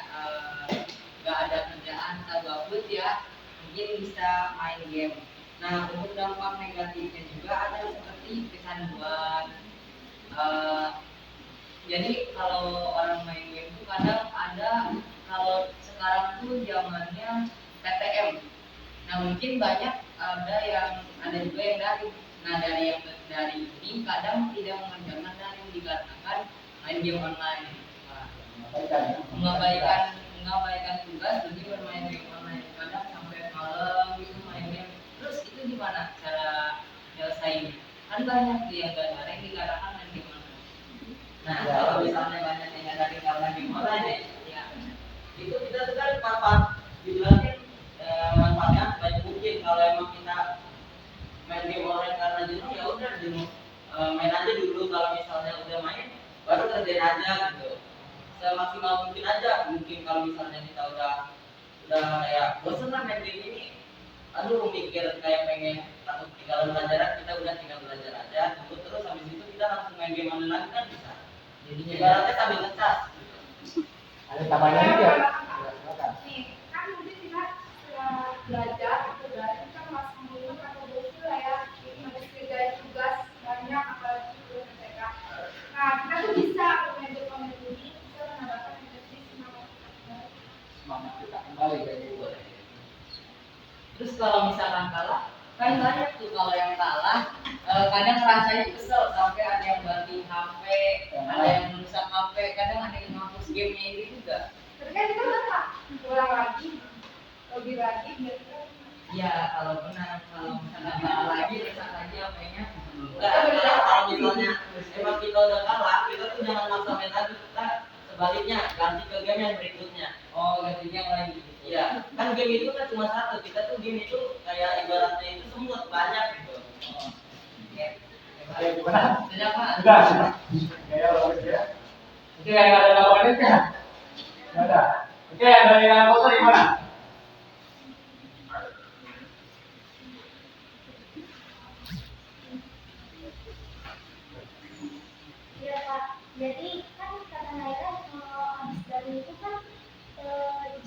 [SPEAKER 3] nggak ada kerjaan atau gabut ya, mungkin bisa main game. Nah, untuk dampak negatifnya juga ada seperti kecanduan. Jadi kalau orang main game itu kadang ada, kalau sekarang tuh zamannya TTM. Nah mungkin banyak ada juga yang dari. Nah dari ini kadang tidak mengerjakan dari yang dikarenakan main game online. Mengabaikan tugas demi bermain game online, kadang sampai malam gitu main game. Terus itu gimana cara nyelesain? Kan banyak tuh yang gak ada yang dikarenakan main game online. Nah kalau misalnya banyak yang gak ada karena game online ya itu kita tuh kan manfaat dibilangin manfaatnya banyak mungkin. Kalau emang kita main game online karena jenuh ya udah jenuh, main aja dulu. Kalau misalnya udah main baru kerjain aja gitu semaksimal mungkin aja. Mungkin kalau misalnya kita udah kayak bosan lah main game ini, aduh mikir kayak pengen takut ketinggalan pelajaran, kita udah tinggal belajar aja tunggu terus habis itu kita langsung main game online lagi kan bisa. Jadinya ibaratnya sambil ngecas.
[SPEAKER 1] Ada tambahan lagi ya?
[SPEAKER 2] Nih, kan mungkin kita belajar kan masih mengingat atau bukti lah ya, ini masih kerjain tugas banyak apalagi belum TK. Nah, kita tuh bisa bermain game ini bisa menambahkan energi
[SPEAKER 1] Semangat kita kembali kayak gitu.
[SPEAKER 3] Terus kalau misalkan kalah, kan banyak tuh kalau yang kalah kadang rasanya kesel sampai ada yang ganti HP, ada yang merusak HP, kadang ada yang menghapus gamenya itu juga.
[SPEAKER 2] Tapi kan kita udah ulang lagi, lebih lagi biar kita.
[SPEAKER 3] Ya kalau benar, kalau misalkan kalah lagi rusak lagi HP-nya. Enggak, kalau misalnya emang kita udah kalah, kita tuh jangan maksa main lagi, kita sebaliknya ganti ke game yang berikutnya. Oh, gantinya lagi. Iya, kan game itu kan cuma satu. Kita tuh game itu kayak ibaratnya itu semut banyak gitu. Oh. Oke.
[SPEAKER 1] Ayo gimana?
[SPEAKER 3] Sudah Pak?
[SPEAKER 1] Sudah. Kayak bagus ya. Oke, ada lawannya kan? Nggak ada. Oke, ada yang foto di mana?
[SPEAKER 4] Iya Pak, jadi kan karena Naira habis dari itu kan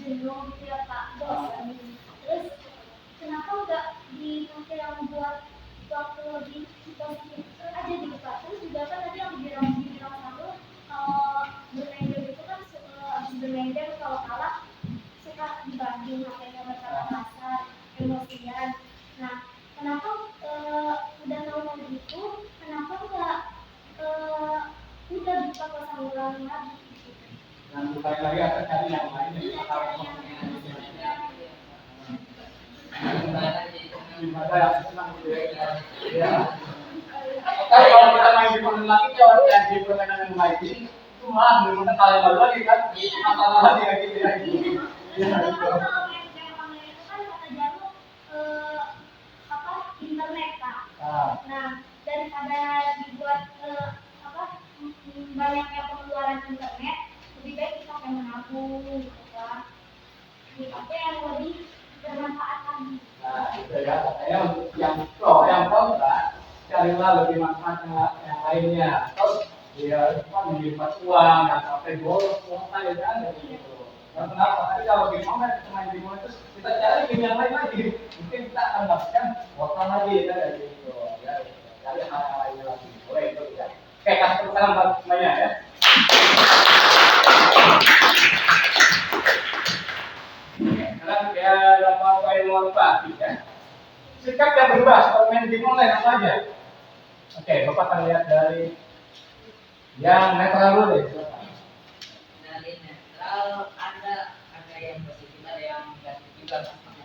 [SPEAKER 4] jenuh gitu ya Pak, bosan. Terus kenapa nggak dipakai yang buat waktu lebih positif aja gitu Pak? Terus juga kan tadi yang bilang aku bermain game itu kan habis bermain game kalau kalah suka dibanding makanya berkata kasar, emosian. Nah, kenapa udah tahu gitu? Kenapa nggak udah bisa pasang ulang lagi gitu?
[SPEAKER 1] Yang bukan lagi akan cari yang lain yang
[SPEAKER 4] Iya,
[SPEAKER 1] kita tahu.
[SPEAKER 4] caranya
[SPEAKER 1] Gimana yang senang gitu ya? Ya. Tapi kalau kita main di permainan lagi, kalau yang di permainan yang lain ini cuma benar-benar kalian baru lagi kan? Masalah lagi kayak gitu ya. Ya, gitu.
[SPEAKER 4] kalau main game online itu kan kata Jalu internet Pak. Nah, daripada dibuat banyaknya pengeluaran internet, lebih baik kita akan menabung gitu kan. Apa yang lebih bermanfaat lagi.
[SPEAKER 1] Nah, itu ya, katanya untuk yang pro, yang kontra, carilah lebih manfaat yang lainnya. Terus dia menyimpan uang, nggak sampai bolos, kuota ya kan, gitu. Nah, kenapa? Tapi kalau game online, kita main game online terus kita cari game yang lain lagi, mungkin kita akan dapatkan kuota lagi, ya kayak gitu. Ya, cari hal yang lainnya lagi. Boleh itu ya. Oke, kasih tepuk tangan buat semuanya ya. Sekarang dia dapat poin motivasi ya. Sikap yang berubah setelah main game online apa aja? Oke, Bapak akan lihat dari yang netral dulu deh.
[SPEAKER 3] Dari netral ada yang positif, ada yang negatif juga pastinya.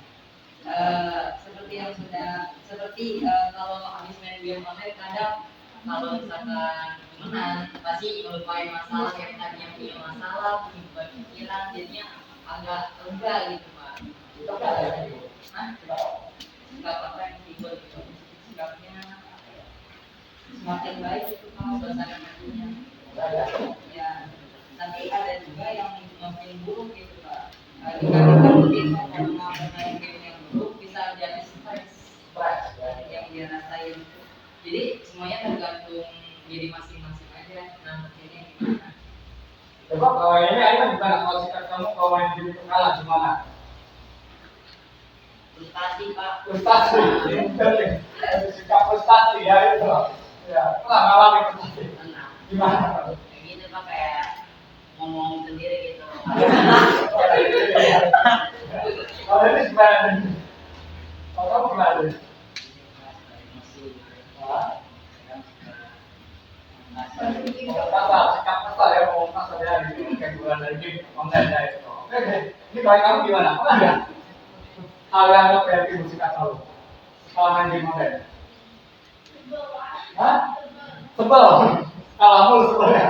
[SPEAKER 3] Seperti kalau habis main game online kadang kalau misalkan menang pasti melupain masalah yang tadinya punya masalah, punya beban pikiran, jadinya agak lega gitu Pak.
[SPEAKER 1] Itu kan ada yang gitu.
[SPEAKER 3] Hah? Sikap apa yang timbul gitu? Sikapnya apa ya? Semakin baik itu Pak suasana hatinya. Ya, tapi ada juga yang makin buruk gitu Pak. Dikarenakan mungkin karena bermain game yang buruk bisa jadi stres yang dia rasain. Jadi semuanya tergantung diri masing-masing aja. Nah, ini gimana?
[SPEAKER 1] Coba kalau ini kan gimana? Kalau sikap kamu kalau main game itu kalah gimana?
[SPEAKER 3] Frustasi Pak.
[SPEAKER 1] Frustasi, sikap frustasi ya itu. Ya, pernah ngalamin frustasi.
[SPEAKER 3] Nah,
[SPEAKER 1] Gimana?
[SPEAKER 3] kayak gitu Pak, kayak ngomong sendiri gitu.
[SPEAKER 1] Kalau ini gimana? Kalau kamu gimana? Kasar ya, mau kasar ya, kayak bulan dari game online ya itu. Oke, ini bagi kamu gimana? Apa ada hal yang nggak kreatif musik atau kalau main game online? Hah? Sebel. Kalau kamu sebel ya,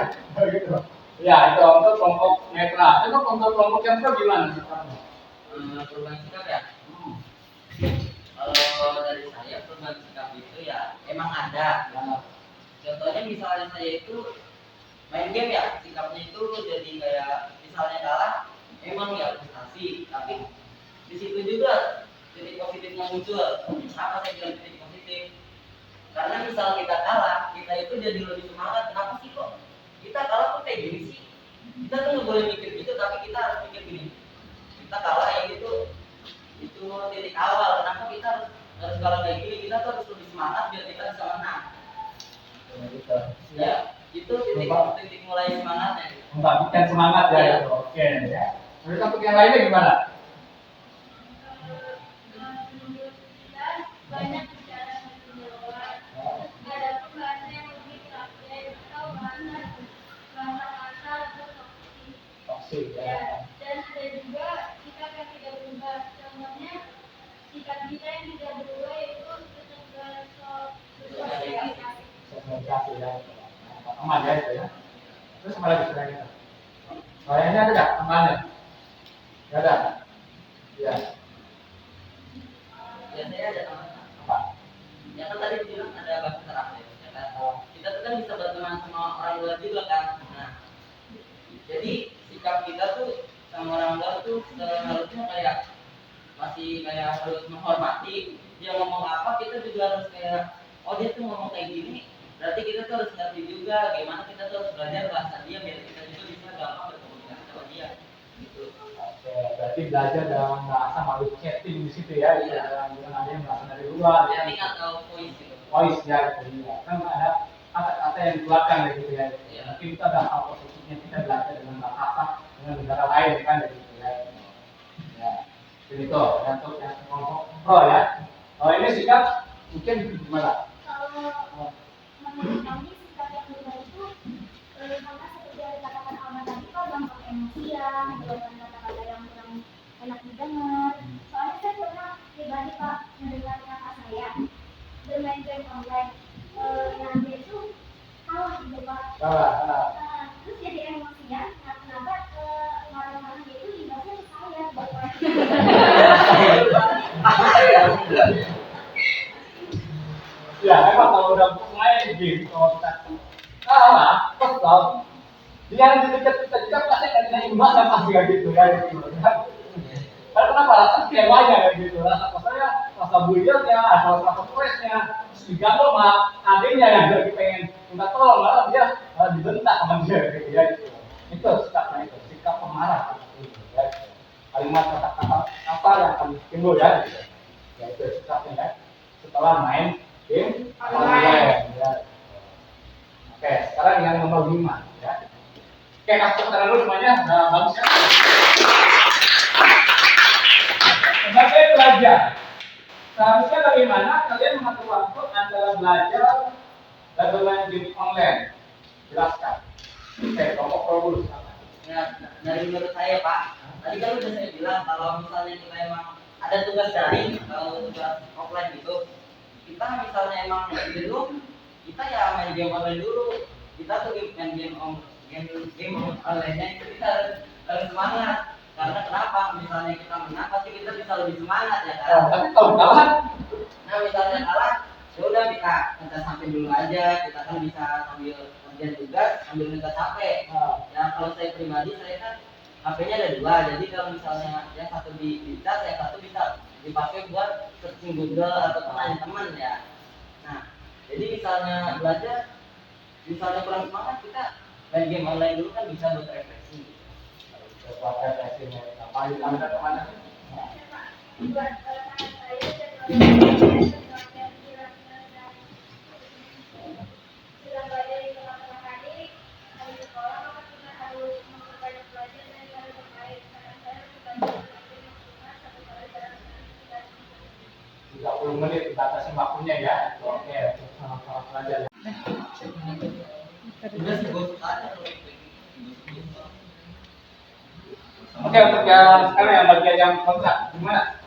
[SPEAKER 1] gitu. Ya itu untuk kelompok netral. Itu untuk kelompok yang pro gimana?
[SPEAKER 3] Perubahan sikap ya. Kalau dari saya perubahan sikap itu ya emang ada. Contohnya misalnya saya itu main game ya, sikapnya itu jadi kayak misalnya kalah, emang ya frustasi, tapi di situ juga titik positifnya muncul. Kenapa saya bilang titik positif? Karena misal kita kalah, kita itu jadi lebih semangat. Kenapa sih kok kita kalah kok kayak gini sih? Kita tuh nggak boleh mikir gitu, tapi kita harus mikir gini. Kita kalah ya itu titik awal. Kenapa kita harus kalah kayak gini? Kita tuh harus lebih semangat biar kita bisa menang. Ya, itu titik mulai semangatnya.
[SPEAKER 1] Membangkitkan semangat ya.
[SPEAKER 3] Ya.
[SPEAKER 1] Oke ya. Terus untuk yang lainnya gimana?
[SPEAKER 4] Menurut kita banyak bicara di luar. Ada pun bahasa yang lebih praktis atau bahasa kasar atau toksik.
[SPEAKER 1] Toksik
[SPEAKER 4] Ya,
[SPEAKER 1] ya.
[SPEAKER 4] dan ada juga sikap yang tidak berubah. Contohnya sikap kita yang tidak berubah yaitu tetap bersosialisasi.
[SPEAKER 1] Komunikasi ya. Aman ya itu ya. Terus apa lagi selain itu? Kayaknya ada nggak amannya? Nggak ada. Ya.
[SPEAKER 3] Ya saya ada teman.
[SPEAKER 1] Apa?
[SPEAKER 3] Ya kan tadi bilang ada bahasa terakhir. Ya kan? Kita tuh kan bisa berteman sama orang luar juga kan. Nah, jadi sikap kita tuh sama orang luar tuh harusnya kayak masih kayak harus menghormati. Dia ngomong apa kita juga harus kayak oh dia tuh ngomong kayak gini. Berarti kita tuh harus ngerti juga gimana kita tuh harus belajar bahasa dia biar kita juga bisa gampang berkomunikasi sama dia. Gitu.
[SPEAKER 1] Oke, berarti belajar dalam bahasa melalui chatting di situ ya.
[SPEAKER 3] Iya.
[SPEAKER 1] Dengan ada yang bahasa dari luar. Ya.
[SPEAKER 3] Chatting atau voice gitu.
[SPEAKER 1] Voice ya, gitu ya. Kan ada kata-kata yang dikeluarkan ya gitu ya.
[SPEAKER 3] Iya.
[SPEAKER 1] Mungkin itu ada hal positifnya kita belajar dengan bahasa dengan negara lain kan gitu ya. Ya. Jadi itu untuk yang kelompok pro ya. Kalau ini sikap mungkin gimana?
[SPEAKER 4] Kalau menurut kami sikap yang berubah itu karena seperti yang dikatakan Alma tadi kok gampang emosian, menggunakan kata-kata yang kurang enak didengar. Soalnya saya pernah pribadi Pak mendengar kakak saya bermain game online. Yang dia itu kalah gitu Pak.
[SPEAKER 1] Salah.
[SPEAKER 4] Terus jadi emosian. Nah kenapa marah-marah dia itu imbasnya ke saya Bapak.
[SPEAKER 1] Ya, memang kalau udah main game, kalau kita kalah, kesel, dia yang di dekat kita juga pasti akan jadi imbas pasti kayak gitu ya. Gitu. Karena kenapa rasa kecewanya kayak gitu, rasa keselnya, rasa buyarnya, rasa stresnya, terus diganggu sama adiknya yang lagi pengen minta tolong, malah dia dibentak sama dia gitu ya. Gitu. Itu sikapnya itu, sikap pemarah gitu, ya. Kalimat kata-kata apa yang akan timbul ya. Gitu. Ya itu sikapnya ya. Setelah main game online ya. Oke, sekarang yang nomor 5 ya. Oke, kasih tangan dulu semuanya. Nah, bagus ya. Sebagai pelajar, seharusnya bagaimana kalian mengatur waktu antara belajar dan bermain game online? Jelaskan. Oke, kelompok pro dulu.
[SPEAKER 3] Ya, dari menurut saya Pak, tadi kan udah saya bilang kalau misalnya kita emang ada tugas daring atau tugas offline gitu, kita misalnya emang jenuh, kita ya main game online dulu. Kita tuh main game online-nya itu kita harus semangat. Karena kenapa? Misalnya kita menang, pasti kita bisa lebih semangat ya kan.
[SPEAKER 1] Tapi kalau kalah,
[SPEAKER 3] Nah misalnya kalah, ya udah kita sampai dulu aja. Kita kan bisa sambil kerjaan tugas, sambil minta capek. Ya kalau saya pribadi, saya kan HP-nya ada 2, jadi kalau misalnya yang satu bisa, yang satu bisa dipakai buat searching Google atau tanya teman ya. Nah, jadi misalnya belajar, misalnya kurang semangat, kita main game online dulu kan bisa buat refleksi.
[SPEAKER 1] pakai tesnya. Apa yang kami kemana?
[SPEAKER 4] Buat anak saya dan orang sudah belajar di tengah-tengah hari sekolah maka kita harus memperbanyak belajar dan harus bermain karena saya suka belajar satu kali dalam
[SPEAKER 1] 30 batasi waktunya ya. Oke, sama pelajar.
[SPEAKER 3] Udah sih bos ada kalau itu.
[SPEAKER 1] Oke, untuk yang sekarang yang bagian yang kontra, gimana?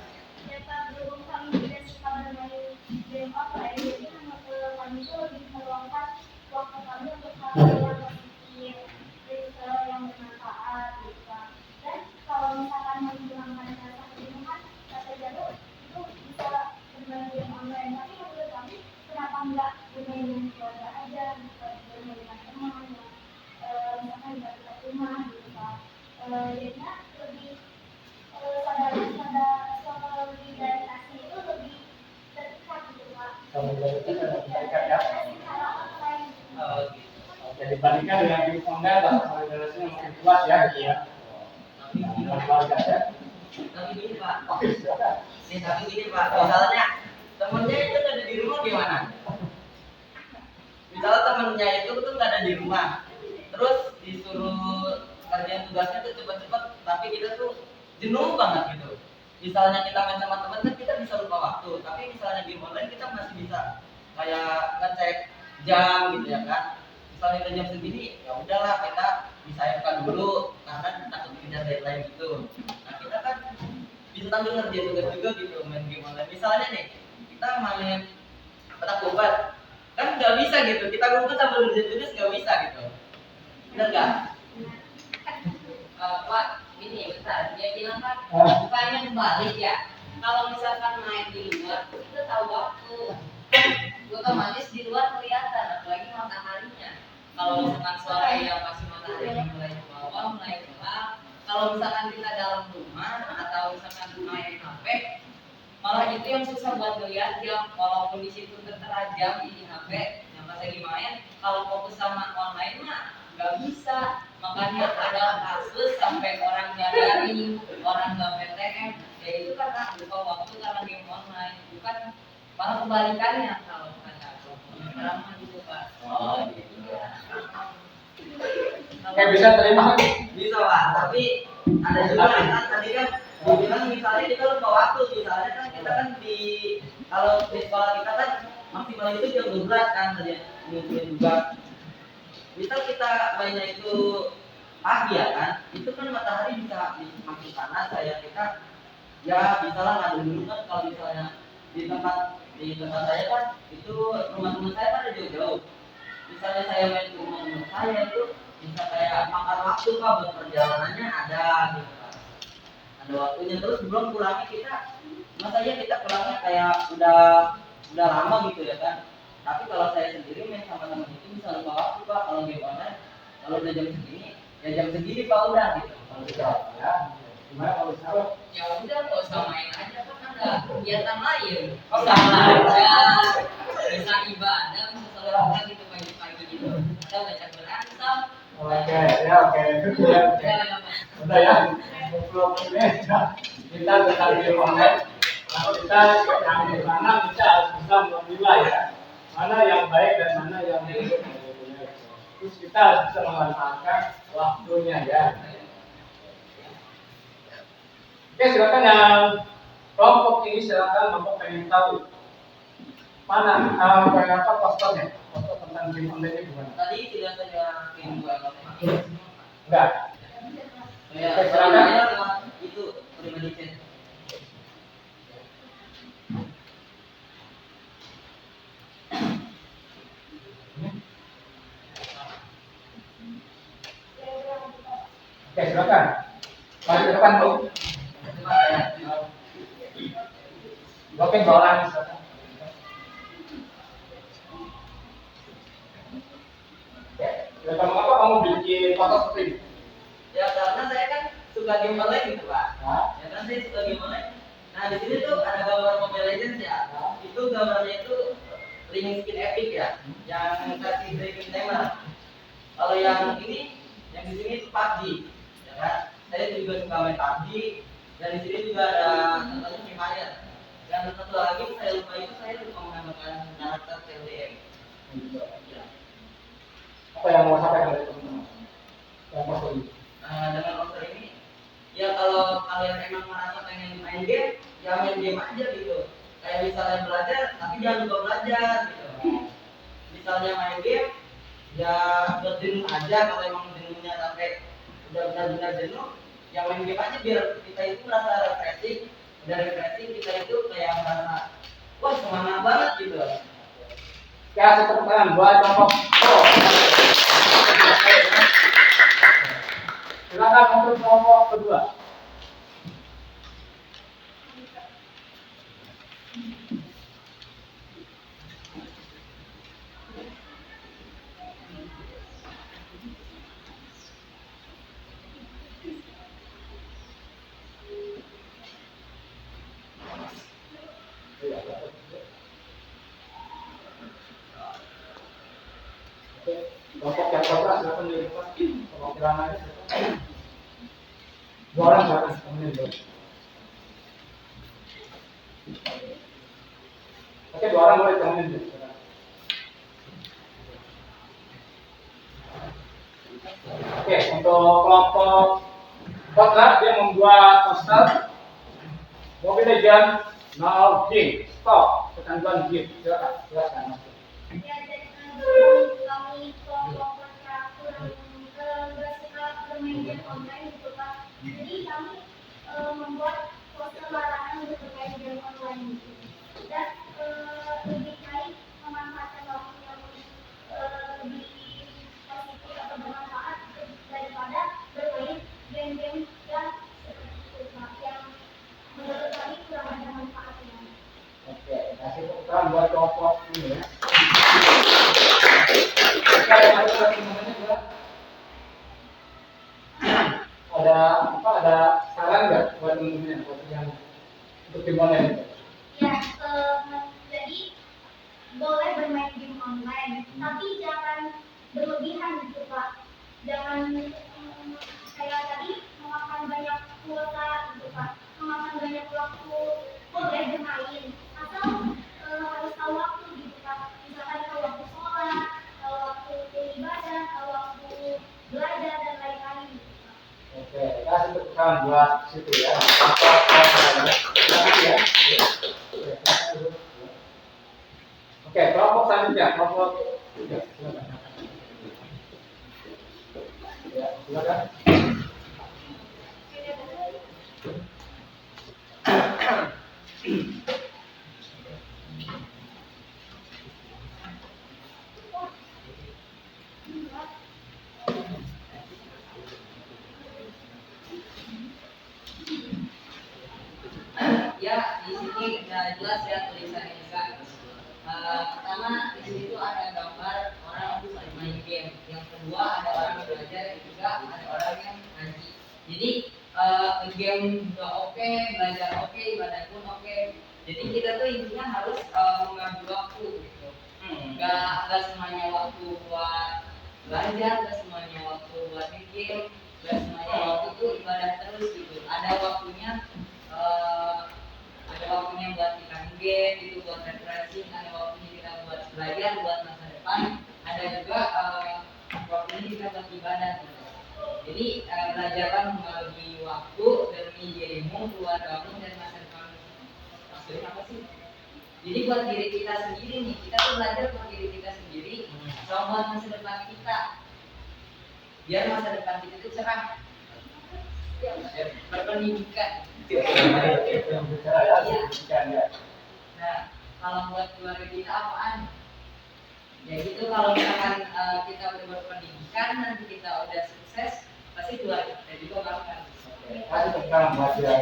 [SPEAKER 4] Ya Pak, berhubung kami tidak suka bermain game online, jadi kami itu lebih meluangkan waktu kami untuk hal-hal yang positif, yang bermanfaat gitu Pak. Dan kalau misalkan menghilangkan rasa kejenuhan, rasa jenuh itu bisa bermain game online. Tapi menurut kami, kenapa enggak bermain dengan keluarga aja, gitu, bermain dengan teman, misalkan di dekat rumah gitu Pak. Jadinya lebih solidaritasnya itu lebih terdekat gitu Pak.
[SPEAKER 1] Solidaritas ya.
[SPEAKER 4] Secara online gitu.
[SPEAKER 3] Oh gitu.
[SPEAKER 1] Oke, dibandingkan dengan game online, rasa solidaritasnya makin kuat ya, gitu ya. Dengan keluarga ya.
[SPEAKER 3] Tapi gini Pak,
[SPEAKER 1] Oke, silakan.
[SPEAKER 3] tapi gini Pak, misalnya temennya itu nggak ada di rumah gimana? Misalnya temennya itu tuh nggak ada di rumah, terus disuruh kerjaan tugasnya tuh cepet-cepet, tapi kita tuh jenuh banget gitu. Misalnya kita main sama teman kan kita bisa lupa waktu, tapi misalnya game online kita masih bisa kayak ngecek jam gitu ya kan. Misalnya udah jam segini, ya udahlah kita disayangkan dulu karena takut dikejar deadline gitu. Nah kita kan bisa sambil ngerjain tugas juga gitu main game online. Misalnya nih kita main petak umpet, kan nggak bisa gitu. Kita ngumpet sambil ngerjain tugas nggak bisa gitu. Benar nggak?
[SPEAKER 5] Pak, ini bentar, dia bilang kan bukannya kebalik ya. Kalau misalkan main di luar, kita tahu waktu, otomatis di luar kelihatan, apalagi mataharinya. Kalau misalkan sore yang masih mataharinya mulai ke bawah, mulai gelap. Kalau misalkan kita dalam rumah atau misalkan main HP, malah itu yang susah buat ngeliat jam. Walaupun di situ tertera jam di HP, yang pas lagi main, kalau fokus sama online mah nggak bisa. Makanya ada kasus sampai orang nggak daring, orang nggak PTM, ya itu karena lupa waktu karena game online, bukan malah kebalikannya kalau kata aku. Sekarang mah gitu Pak. Oh gitu ya.
[SPEAKER 1] Kayak bisa terima.
[SPEAKER 3] Bisa Pak, tapi ada juga kan tadi kan dibilang misalnya kita lupa waktu, misalnya kan kita kan kalau di sekolah kita kan maksimal itu jam 12 kan tadi juga. Misal kita mainnya itu pagi ya kan, itu kan matahari bisa makin panas kayak kita ya bisa lah ngadu dulu kan. Kalau misalnya di tempat saya kan itu rumah teman saya kan ada jauh-jauh. Misalnya saya main ke rumah teman saya itu bisa kayak makan waktu Pak, buat perjalanannya ada gitu Pak. Ada waktunya, terus belum pulangnya kita, masanya kita pulangnya kayak udah lama gitu ya kan. Tapi kalau saya sendiri main sama teman itu bisa lupa waktu Pak. Kalau game online, kalau udah jam segini, ya jam segini Pak udah gitu.
[SPEAKER 1] Kalau bisa ya. Gimana kalau bisa?
[SPEAKER 5] Ya udah, nggak usah main aja kan ada kegiatan lain. Bisa belajar, bisa ibadah, bisa sholat gitu pagi-pagi gitu. Ada baca Quran, Sam.
[SPEAKER 1] Oke, ya oke. Itu ya. Udah ya. Ngobrol ini kita tentang game online. Kalau kita yang di sana kita harus bisa memilah ya. Mana yang baik dan mana yang buruk. Terus kita harus bisa memanfaatkan waktunya ya. Oke, silakan yang kelompok ini silakan Bapak pengen tahu mana pengen apa posternya, poster tentang game online ini gimana?
[SPEAKER 3] Tadi tidak saya kirim dua
[SPEAKER 1] Enggak.
[SPEAKER 3] ya,
[SPEAKER 1] Oke,
[SPEAKER 3] kalau
[SPEAKER 1] silakan.
[SPEAKER 3] saya lewat itu pribadi chat.
[SPEAKER 1] Oke, silakan. Maju ke depan, Bu.
[SPEAKER 3] Itu Pak ya.
[SPEAKER 1] Oke, bawalan silakan. Ya, apa kamu bikin foto seperti ini?
[SPEAKER 3] Ya karena saya kan suka game online gitu Pak.
[SPEAKER 1] Hah?
[SPEAKER 3] Ya kan saya suka game online. Nah di sini tuh ada gambar Mobile Legends ya. Itu gambarnya itu link skin epic ya, yang kasih Dragon Tamer. Kalau yang ini, yang di sini itu PUBG, ya kan? Saya juga suka main PUBG. Dan di sini juga ada contohnya Free Fire. Dan satu lagi saya lupa menambahkan karakter TLDM. Ya.
[SPEAKER 1] Apa yang mau sampaikan dari teman-teman? Yang poster ini.
[SPEAKER 3] Dengan poster ini, ya kalau kalian emang merasa pengen main game, ya main game aja gitu.
[SPEAKER 5] kayak misalnya belajar tapi jangan lupa belajar gitu. Misalnya main game ya buat jenuh aja, kalau emang jenuhnya sampai udah benar-benar jenuh, yang main game aja biar kita itu merasa refreshing. Udah refreshing kita itu kayak merasa wah semangat banget gitu.
[SPEAKER 1] Ya, tepuk tangan buat kelompok pro. Silakan untuk kelompok kedua. Kelompok yang kontra silakan di depan. Perwakilan aja. Dua orang silakan temenin dulu. Oke, dua orang boleh temenin dulu. Oke, untuk kelompok kontra dia membuat poster Mobile Legends now game stop, ketentuan game. Silakan.
[SPEAKER 4] Ya, jadi kami kelompok kontra kurang nggak suka bermain game online gitu Pak. Jadi kami membuat poster larangan untuk bermain game online gitu. Dan lebih baik memanfaatkan waktu yang lebih positif atau bermanfaat daripada bermain game-game yang seperti itu Pak, yang menurut kami kurang ada manfaatnya.
[SPEAKER 1] Oke, kasih tepuk tangan buat kelompok ini ya. Oke, ada lagi momennya juga. Ada saran nggak buat teman-teman buat yang untuk tim online?
[SPEAKER 4] Ya, jadi boleh bermain game online, tapi jangan berlebihan gitu Pak. Jangan kayak tadi memakan banyak kuota gitu Pak, memakan banyak waktu. Boleh bermain, atau harus tahu waktu gitu Pak. Misalkan tahu waktu sholat, tahu waktu ibadah, tahu waktu belajar dan lain-lain gitu Pak.
[SPEAKER 1] Oke, kasih tepuk tangan buat situ ya. Oke, kelompok selanjutnya, kelompok tiga. Silakan. Ya, silakan.
[SPEAKER 5] Ya, di sini udah jelas ya tulisannya juga. Pertama di sini tuh ada gambar orang itu lagi main game. Yang kedua ada orang yang belajar, yang ketiga ada orang yang ngaji. Jadi game juga oke, belajar oke, ibadah pun oke. Jadi kita tuh intinya harus mengambil waktu gitu. Nggak semuanya waktu buat belajar, nggak semuanya waktu buat game, nggak semuanya waktu itu ibadah terus gitu. Ada waktunya buat kita game gitu, buat refreshing, ada waktunya kita buat belajar, buat masa depan, ada juga waktunya kita buat ibadah gitu. Jadi belajarlah membagi waktu demi dirimu, keluargamu dan masa depan. Maksudnya apa sih? Jadi buat diri kita sendiri nih, kita tuh belajar buat diri kita sendiri, sama buat masa depan kita. Biar masa depan kita itu cerah, berpendidikan. Nah, kalau buat keluarga kita apaan? Ya gitu, kalau misalkan kita udah berpendidikan, nanti kita udah sukses, pasti keluarga kita juga bangga.
[SPEAKER 1] Kasih tepuk tangan buat dia.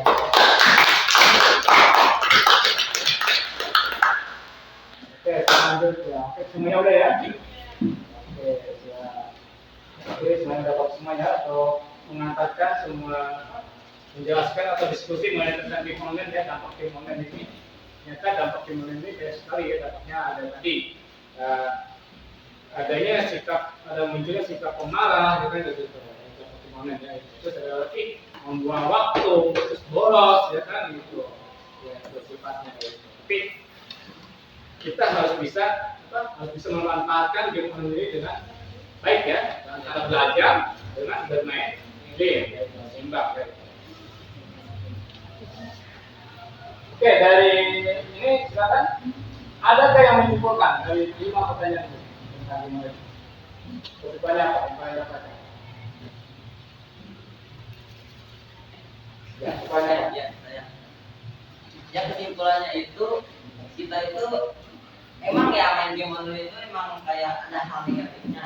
[SPEAKER 1] Oke, lanjut ya. Oke, semuanya udah ya. Oke, siap. Oke, semuanya dapat semuanya atau mengantarkan semua menjelaskan atau diskusi mengenai tentang game online ya, dampak game online ini. Ternyata dampak game online ini banyak sekali ya, dampaknya ada tadi adanya sikap, ada munculnya sikap pemarah gitu kan gitu. Dampak game online ya, itu ada lagi membuang waktu, terus bolos ya kan gitu. Ya, itu sifatnya gitu. Tapi kita harus bisa memanfaatkan game online ini dengan baik ya, antara belajar dengan bermain game ya, seimbang ya. Oke, dari ini silakan. Adakah yang menyimpulkan dari 5 pertanyaan ini tentang lima itu? Kesimpulannya apa? Yang paling dapatkan? Ya, kesimpulannya apa?
[SPEAKER 5] Ya kesimpulannya itu kita itu emang ya main game online itu emang kayak ada hal negatifnya.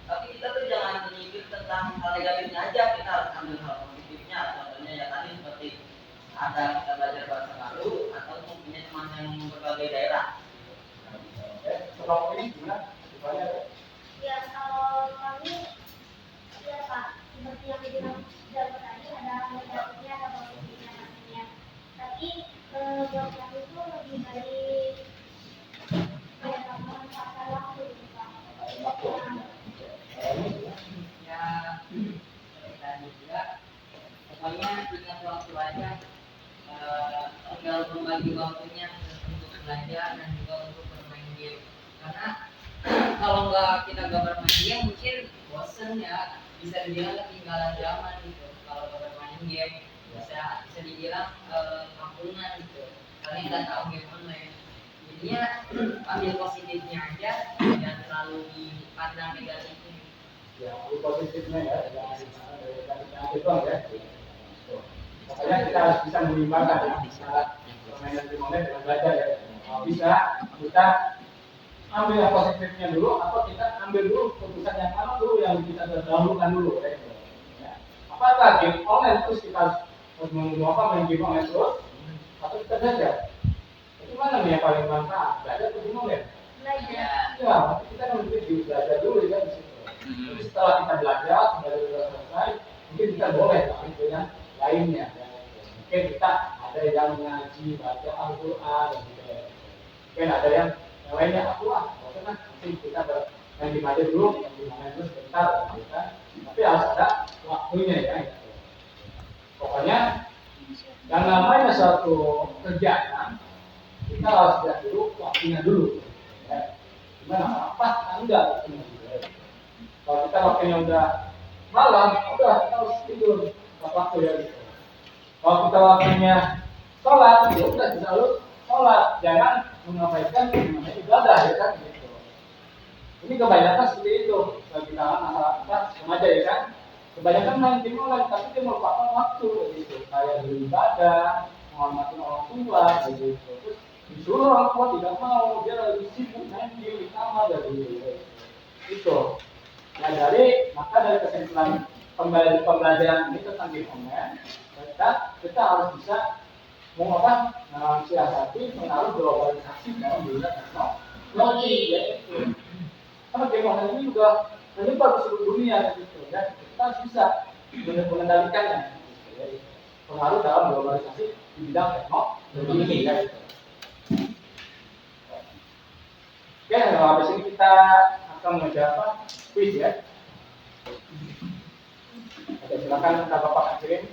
[SPEAKER 5] Tapi kita tuh jangan menyikir tentang hal negatifnya aja, kita harus ambil hal positifnya. Contohnya ya tadi seperti ada kita belajar bahasa baru atau punya teman yang berbagai daerah.
[SPEAKER 1] Kelompok ini gimana? Kesimpulannya apa?
[SPEAKER 4] Ya kalau kami ya Pak, seperti yang dibilang Jago tadi ada negatifnya ada positifnya pastinya. Tapi buat kami itu lebih baik kayak memanfaatkan waktu gitu Pak.
[SPEAKER 3] Ya tadi juga pokoknya ingat waktu aja, tinggal membagi waktunya untuk belajar dan juga untuk bermain game. Karena kalau kita nggak bermain game mungkin bosen ya, bisa dibilang ketinggalan zaman gitu. Kalau nggak bermain game bisa dibilang kampungan gitu, kalian nggak tahu game online. Jadinya ambil positifnya aja, jangan terlalu dipandang negatifnya.
[SPEAKER 1] Ya, positifnya ya, jangan itu ya. Makanya kita harus bisa mengimbangkan antara permainan game online dengan belajar ya. Bisa kita ambil yang positifnya dulu, atau kita ambil dulu keputusan yang mana dulu yang kita dahulukan dulu ya. Apakah game online terus kita harus main game online terus, atau kita belajar? Itu mana nih yang paling manfaat? Belajar atau game online?
[SPEAKER 4] Belajar.
[SPEAKER 1] Ya, kita kan mungkin belajar dulu ya di situ. Jadi setelah kita belajar selesai, mungkin kita boleh tapi dengan lainnya. Ya. Mungkin kita ada yang ngaji, baca Al-Quran, gitu. Mungkin ada yang lainnya Al-Quran. Mungkin kita yang dibaca dulu, yang dimana dulu sebentar, gitu kan. Tapi harus ada waktunya ya. Gitu. Pokoknya yang namanya suatu kerjaan, kita harus lihat dulu waktunya dulu. Ya. Gimana? Apa? Enggak. Kalau kita waktunya udah malam, udah kita harus tidur tepat waktu ya gitu. Kalau kita waktunya sholat, ya udah kita harus sholat, jangan mengabaikan namanya ibadah ya kan gitu. Ini kebanyakan seperti itu. Bagi kalangan masyarakat remaja ya kan. Kebanyakan main game online, tapi dia melupakan waktu gitu. Kayak beribadah, menghormati orang tua, gitu. Terus disuruh orang tua tidak mau, dia lagi sibuk main game di kamar gitu. Itu. Nah maka dari kesimpulan pembelajaran ini tentang game online, kita harus bisa mensiasati pengaruh globalisasi dalam dunia teknologi. Yaitu karena game online ini juga menyebar di seluruh dunia gitu ya. Kita harus bisa mengendalikannya. Gitu, ya. Pengaruh dalam globalisasi di bidang teknologi ini ya. Gitu. Oke, habis ini kita akan menjawab quiz ya. Oke, silakan kita Bapak kirim.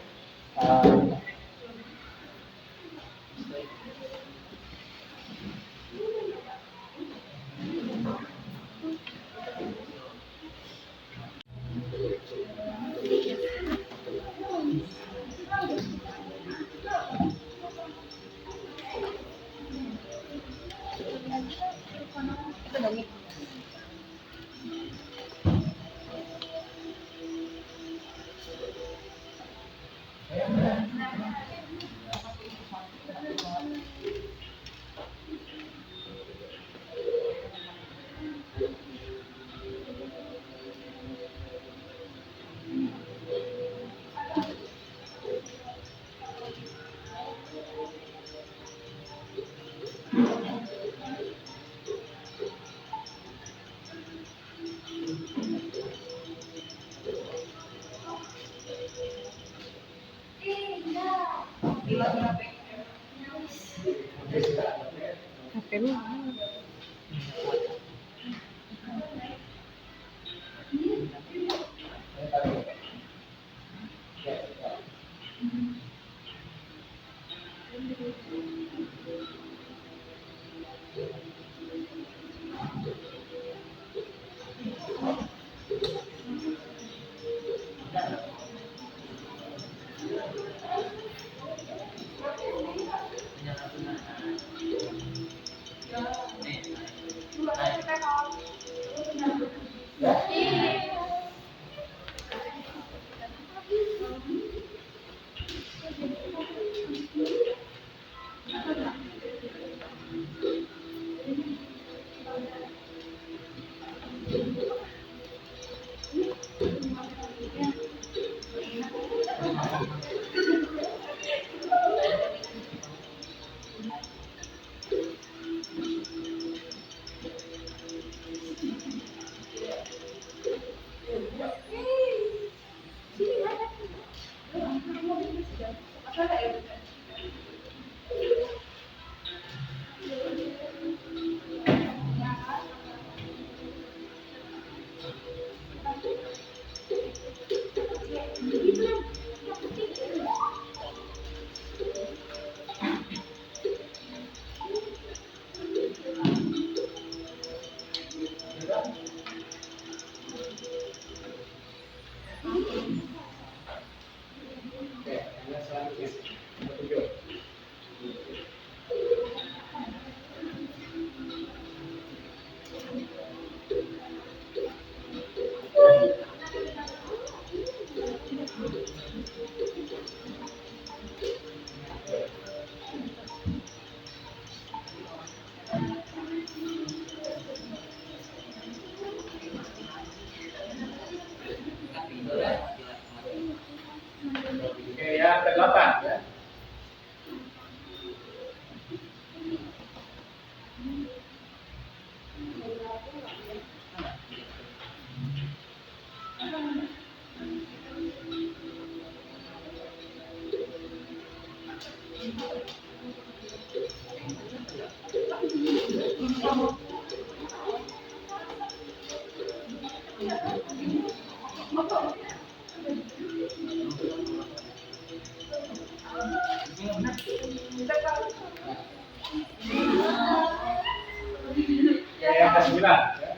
[SPEAKER 1] Oke, yang ke-9 ya.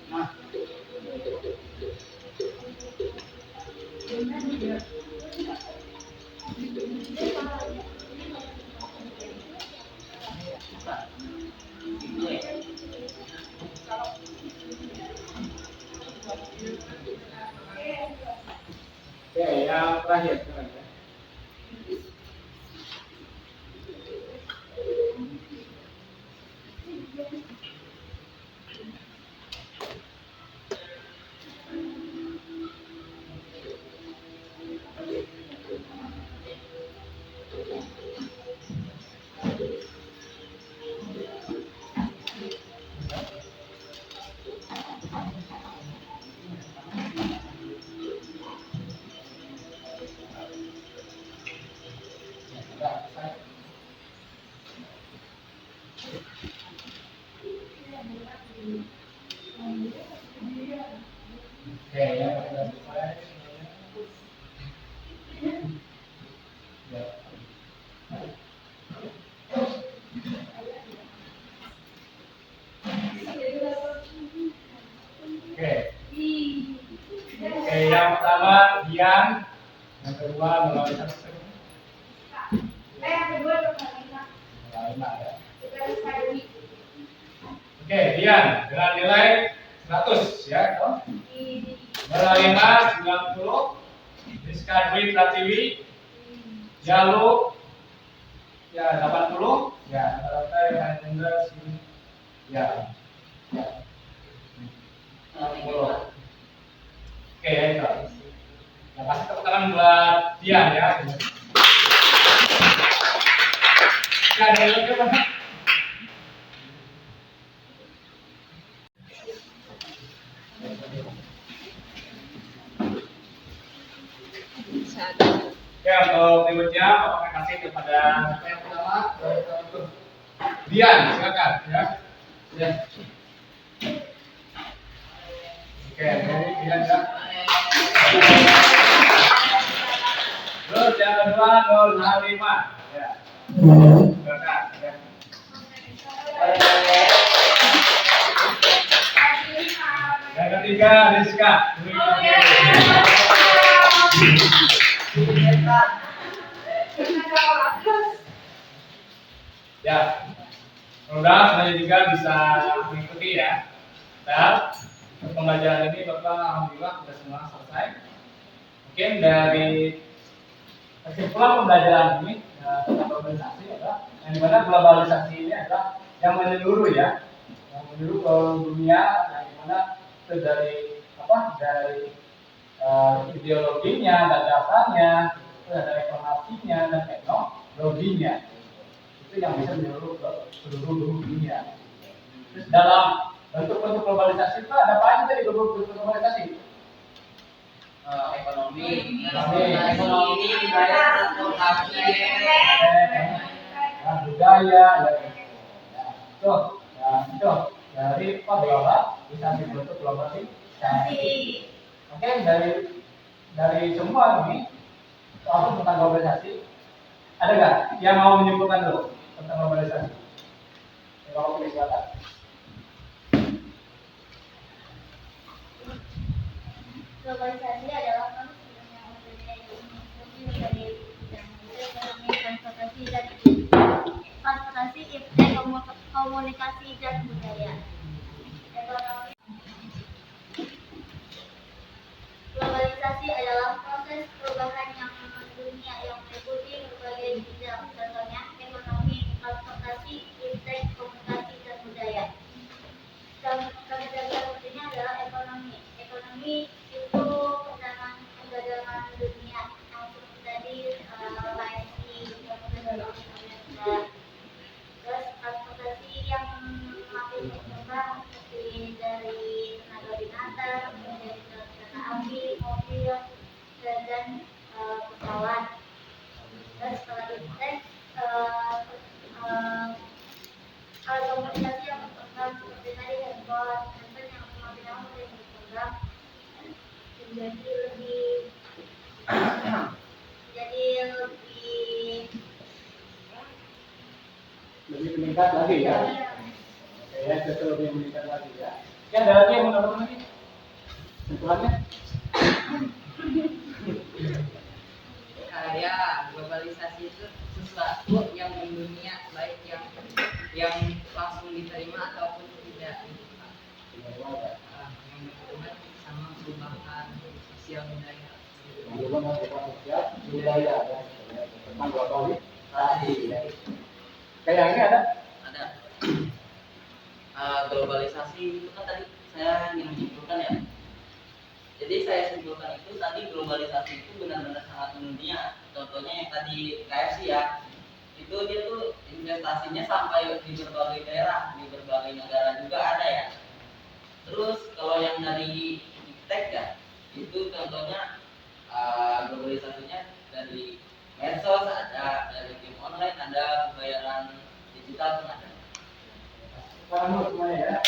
[SPEAKER 1] Nah, oke, yang terakhir sekarang ya. Oke, yang sudah selesai. Ya. Oke. Oke, yang pertama Dian, yang kedua Melalui
[SPEAKER 2] Yang kedua Nurhalina.
[SPEAKER 1] ya.
[SPEAKER 2] Kita Rizky.
[SPEAKER 1] Oke, Dian dengan nilai 100 ya. Melalima 90, Rizka Dwi Pratiwi, Jalu ya 80, ya rata-rata yang Hendra sini ya. Ya. 60. Oke, ya itu. Nah, kasih tepuk tangan buat Dian ya. Oke, ada yang lebih apa? Oke, untuk berikutnya Bapak akan kasih kepada yang pertama Dian, silakan ya. Ya. Oke, jadi Dian ya. Terus yang kedua Nurhalima ya. Silakan ya. Yang ketiga Rizka. Ya, semoga semuanya juga bisa mengikuti ya. Dan pembelajaran ini Bapak alhamdulillah sudah semua selesai. Mungkin dari kesimpulan pembelajaran ini tentang globalisasi adalah yang dimana globalisasi ini adalah yang menyeluruh ya, yang menyeluruh ke dunia, yang dimana itu dari ideologinya, gagasannya, itu ada informasinya dan teknologinya. Itu yang bisa menyeluruh ke seluruh dunia. Terus dalam bentuk-bentuk globalisasi itu ada apa aja dari bentuk globalisasi?
[SPEAKER 5] Ekonomi, budaya, transportasi,
[SPEAKER 1] budaya, itu dari globalisasi bentuk globalisasi. Oke, dari semua ini soal tentang globalisasi, ada nggak yang mau menyimpulkan dulu tentang globalisasi? Kalau pilih silakan.
[SPEAKER 4] Globalisasi adalah konsep yang berbeda menjadi bidang ekonomi, transportasi, komunikasi dan budaya. Ekonomi. Globalisasi adalah proses perubahan yang mendunia yang meliputi berbagai bidang, contohnya ekonomi, transportasi, fintech, komunikasi, dan budaya. Contoh sepertinya adalah ekonomi. Ekonomi itu perdagangan dunia yang seperti tadi terus transportasi yang makin berkembang seperti dari tenaga binatang, menjadi kereta api, mobil, dan pesawat. Dan setelah itu alat komunikasi yang berkembang seperti tadi handphone yang semakin lama semakin berkembang menjadi
[SPEAKER 1] lebih meningkat lagi ya. Oke ya, itu lebih meningkat lagi ya. Ya, ada lagi yang mau nambahkan lagi? Kesimpulannya?
[SPEAKER 5] Ya, globalisasi itu sesuatu yang mendunia, baik yang langsung diterima ataupun tidak. Yang berhubungan sama perubahan sosial budaya.
[SPEAKER 1] Perubahan sosial budaya ya. Tentang globalisasi ya. Kayak ini ada?
[SPEAKER 5] Ada. Globalisasi itu kan tadi saya ingin menyimpulkan ya. Jadi saya simpulkan itu tadi globalisasi itu benar-benar sangat mendunia. Contohnya yang tadi KFC ya, itu dia tuh investasinya sampai di berbagai daerah, di berbagai negara juga ada ya. Terus kalau yang dari tech ya, itu contohnya globalisasinya dari medsos ada, dari game online ada, pembayaran digital pun ada.
[SPEAKER 1] Selamat semuanya ya.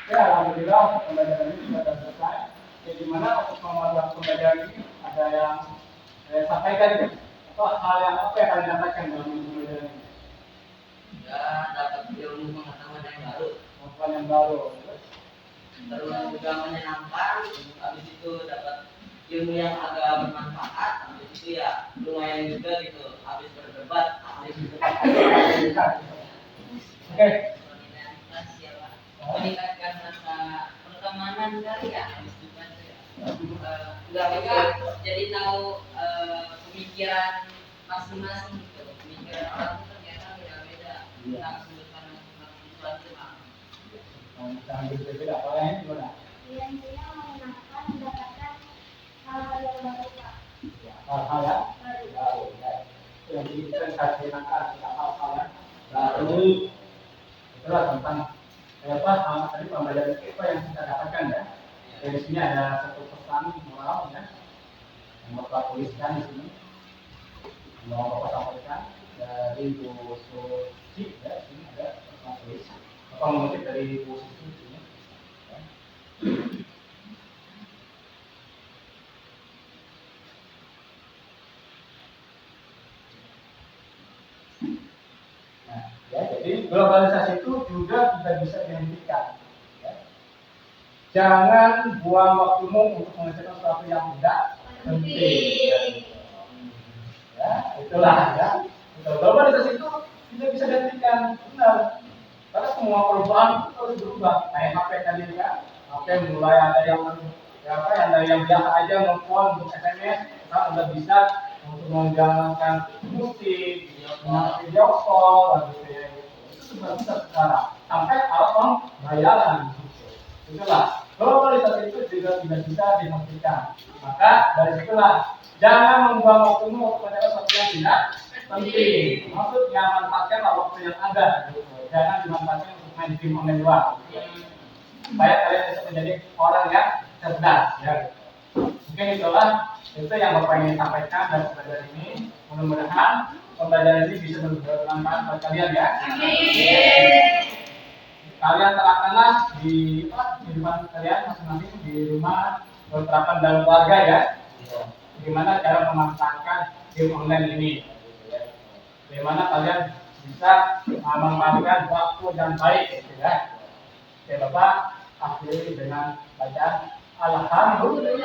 [SPEAKER 1] Ya, alhamdulillah pembelajaran ini sudah selesai. Ya, gimana untuk pemahaman pembelajaran ini ada yang saya sampaikan ya? Atau hal yang apa yang kalian dapatkan dalam pembelajaran ini?
[SPEAKER 5] Ya, dapat ilmu pengetahuan yang baru.
[SPEAKER 1] Pengetahuan yang baru.
[SPEAKER 5] Terus juga menyenangkan. Habis itu dapat ilmu yang agak bermanfaat. Habis itu ya lumayan juga gitu. Habis berdebat, habis itu.
[SPEAKER 1] Oke.
[SPEAKER 5] Meningkatkan rasa pertemanan kali ya, habis juga enggak jadi tahu pemikiran masing-masing gitu. Pemikiran orang itu ternyata beda-beda. Tentang sudut pandang masing-masing.
[SPEAKER 1] Jangan berbeda, apa yang gimana?
[SPEAKER 4] yang intinya menyenangkan mendapatkan hal-hal yang baru Pak.
[SPEAKER 1] Hal-hal yang baru. Yang kita kasih hal-hal yang baru. Itulah tentang apa tadi pembelajaran apa yang kita dapatkan ya. Di sini ada satu pesan moral ya yang Bapak tuliskan di sini. Mau Bapak sampaikan dari Bu Susi ya, sini ada pesan tulis. Bapak mengutip dari Bu Susi sini. Ya. Nah, ya, jadi globalisasi itu juga bisa dihentikan. Ya. Jangan buang waktumu untuk mengerjakan sesuatu yang tidak penting. Ya, itulah ya. Globalisasi itu tidak bisa dihentikan, benar. Karena semua perubahan itu harus berubah. Kayak HP tadi kan, HP mulai ada yang ada yang biasa aja nelfon untuk SMS, sekarang udah bisa untuk menjalankan musik, video call, gitu ya. Itu sudah bisa sekarang. Sampai alat pembayaran. Itulah globalisasi itu juga tidak bisa dihentikan. Maka dari situlah jangan membuang waktumu untuk menjaga sesuatu yang tidak penting. Maksudnya manfaatkan waktu yang ada. Gitu. Jangan dimanfaatkan untuk main game online luar. Supaya kalian bisa menjadi orang yang cerdas. Ya. Mungkin itulah itu yang Bapak ingin sampaikan dari pembelajaran ini. Mudah-mudahan pembelajaran ini bisa bermanfaat buat kalian ya. Kalian terapkanlah di kehidupan kalian masing-masing di rumah, berterapan dalam keluarga ya. Bagaimana cara memanfaatkan game online ini? Bagaimana kalian bisa memanfaatkan waktu yang baik, gitu ya? Oke, Bapak akhiri dengan bacaan Alhamdulillah.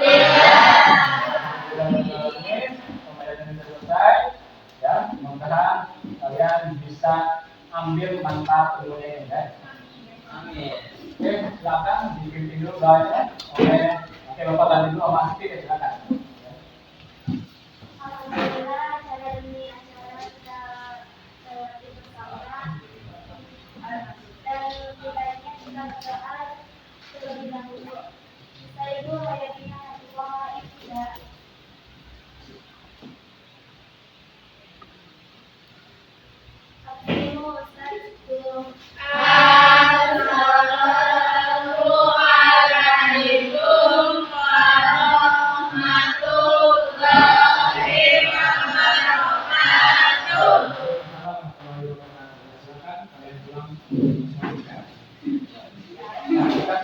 [SPEAKER 1] Pembelajaran ini selesai. Ya, mudah-mudahan kalian bisa ambil manfaat ilmunya ini ya.
[SPEAKER 5] Amin.
[SPEAKER 1] Oke, silakan dipimpin dulu doanya oleh Bapak tadi dulu sama Siti, silakan.
[SPEAKER 4] Alhamdulillah acara demi acara kita lewati bersama dan sebaiknya kita berdoa terlebih dahulu. Kita itu hayatinya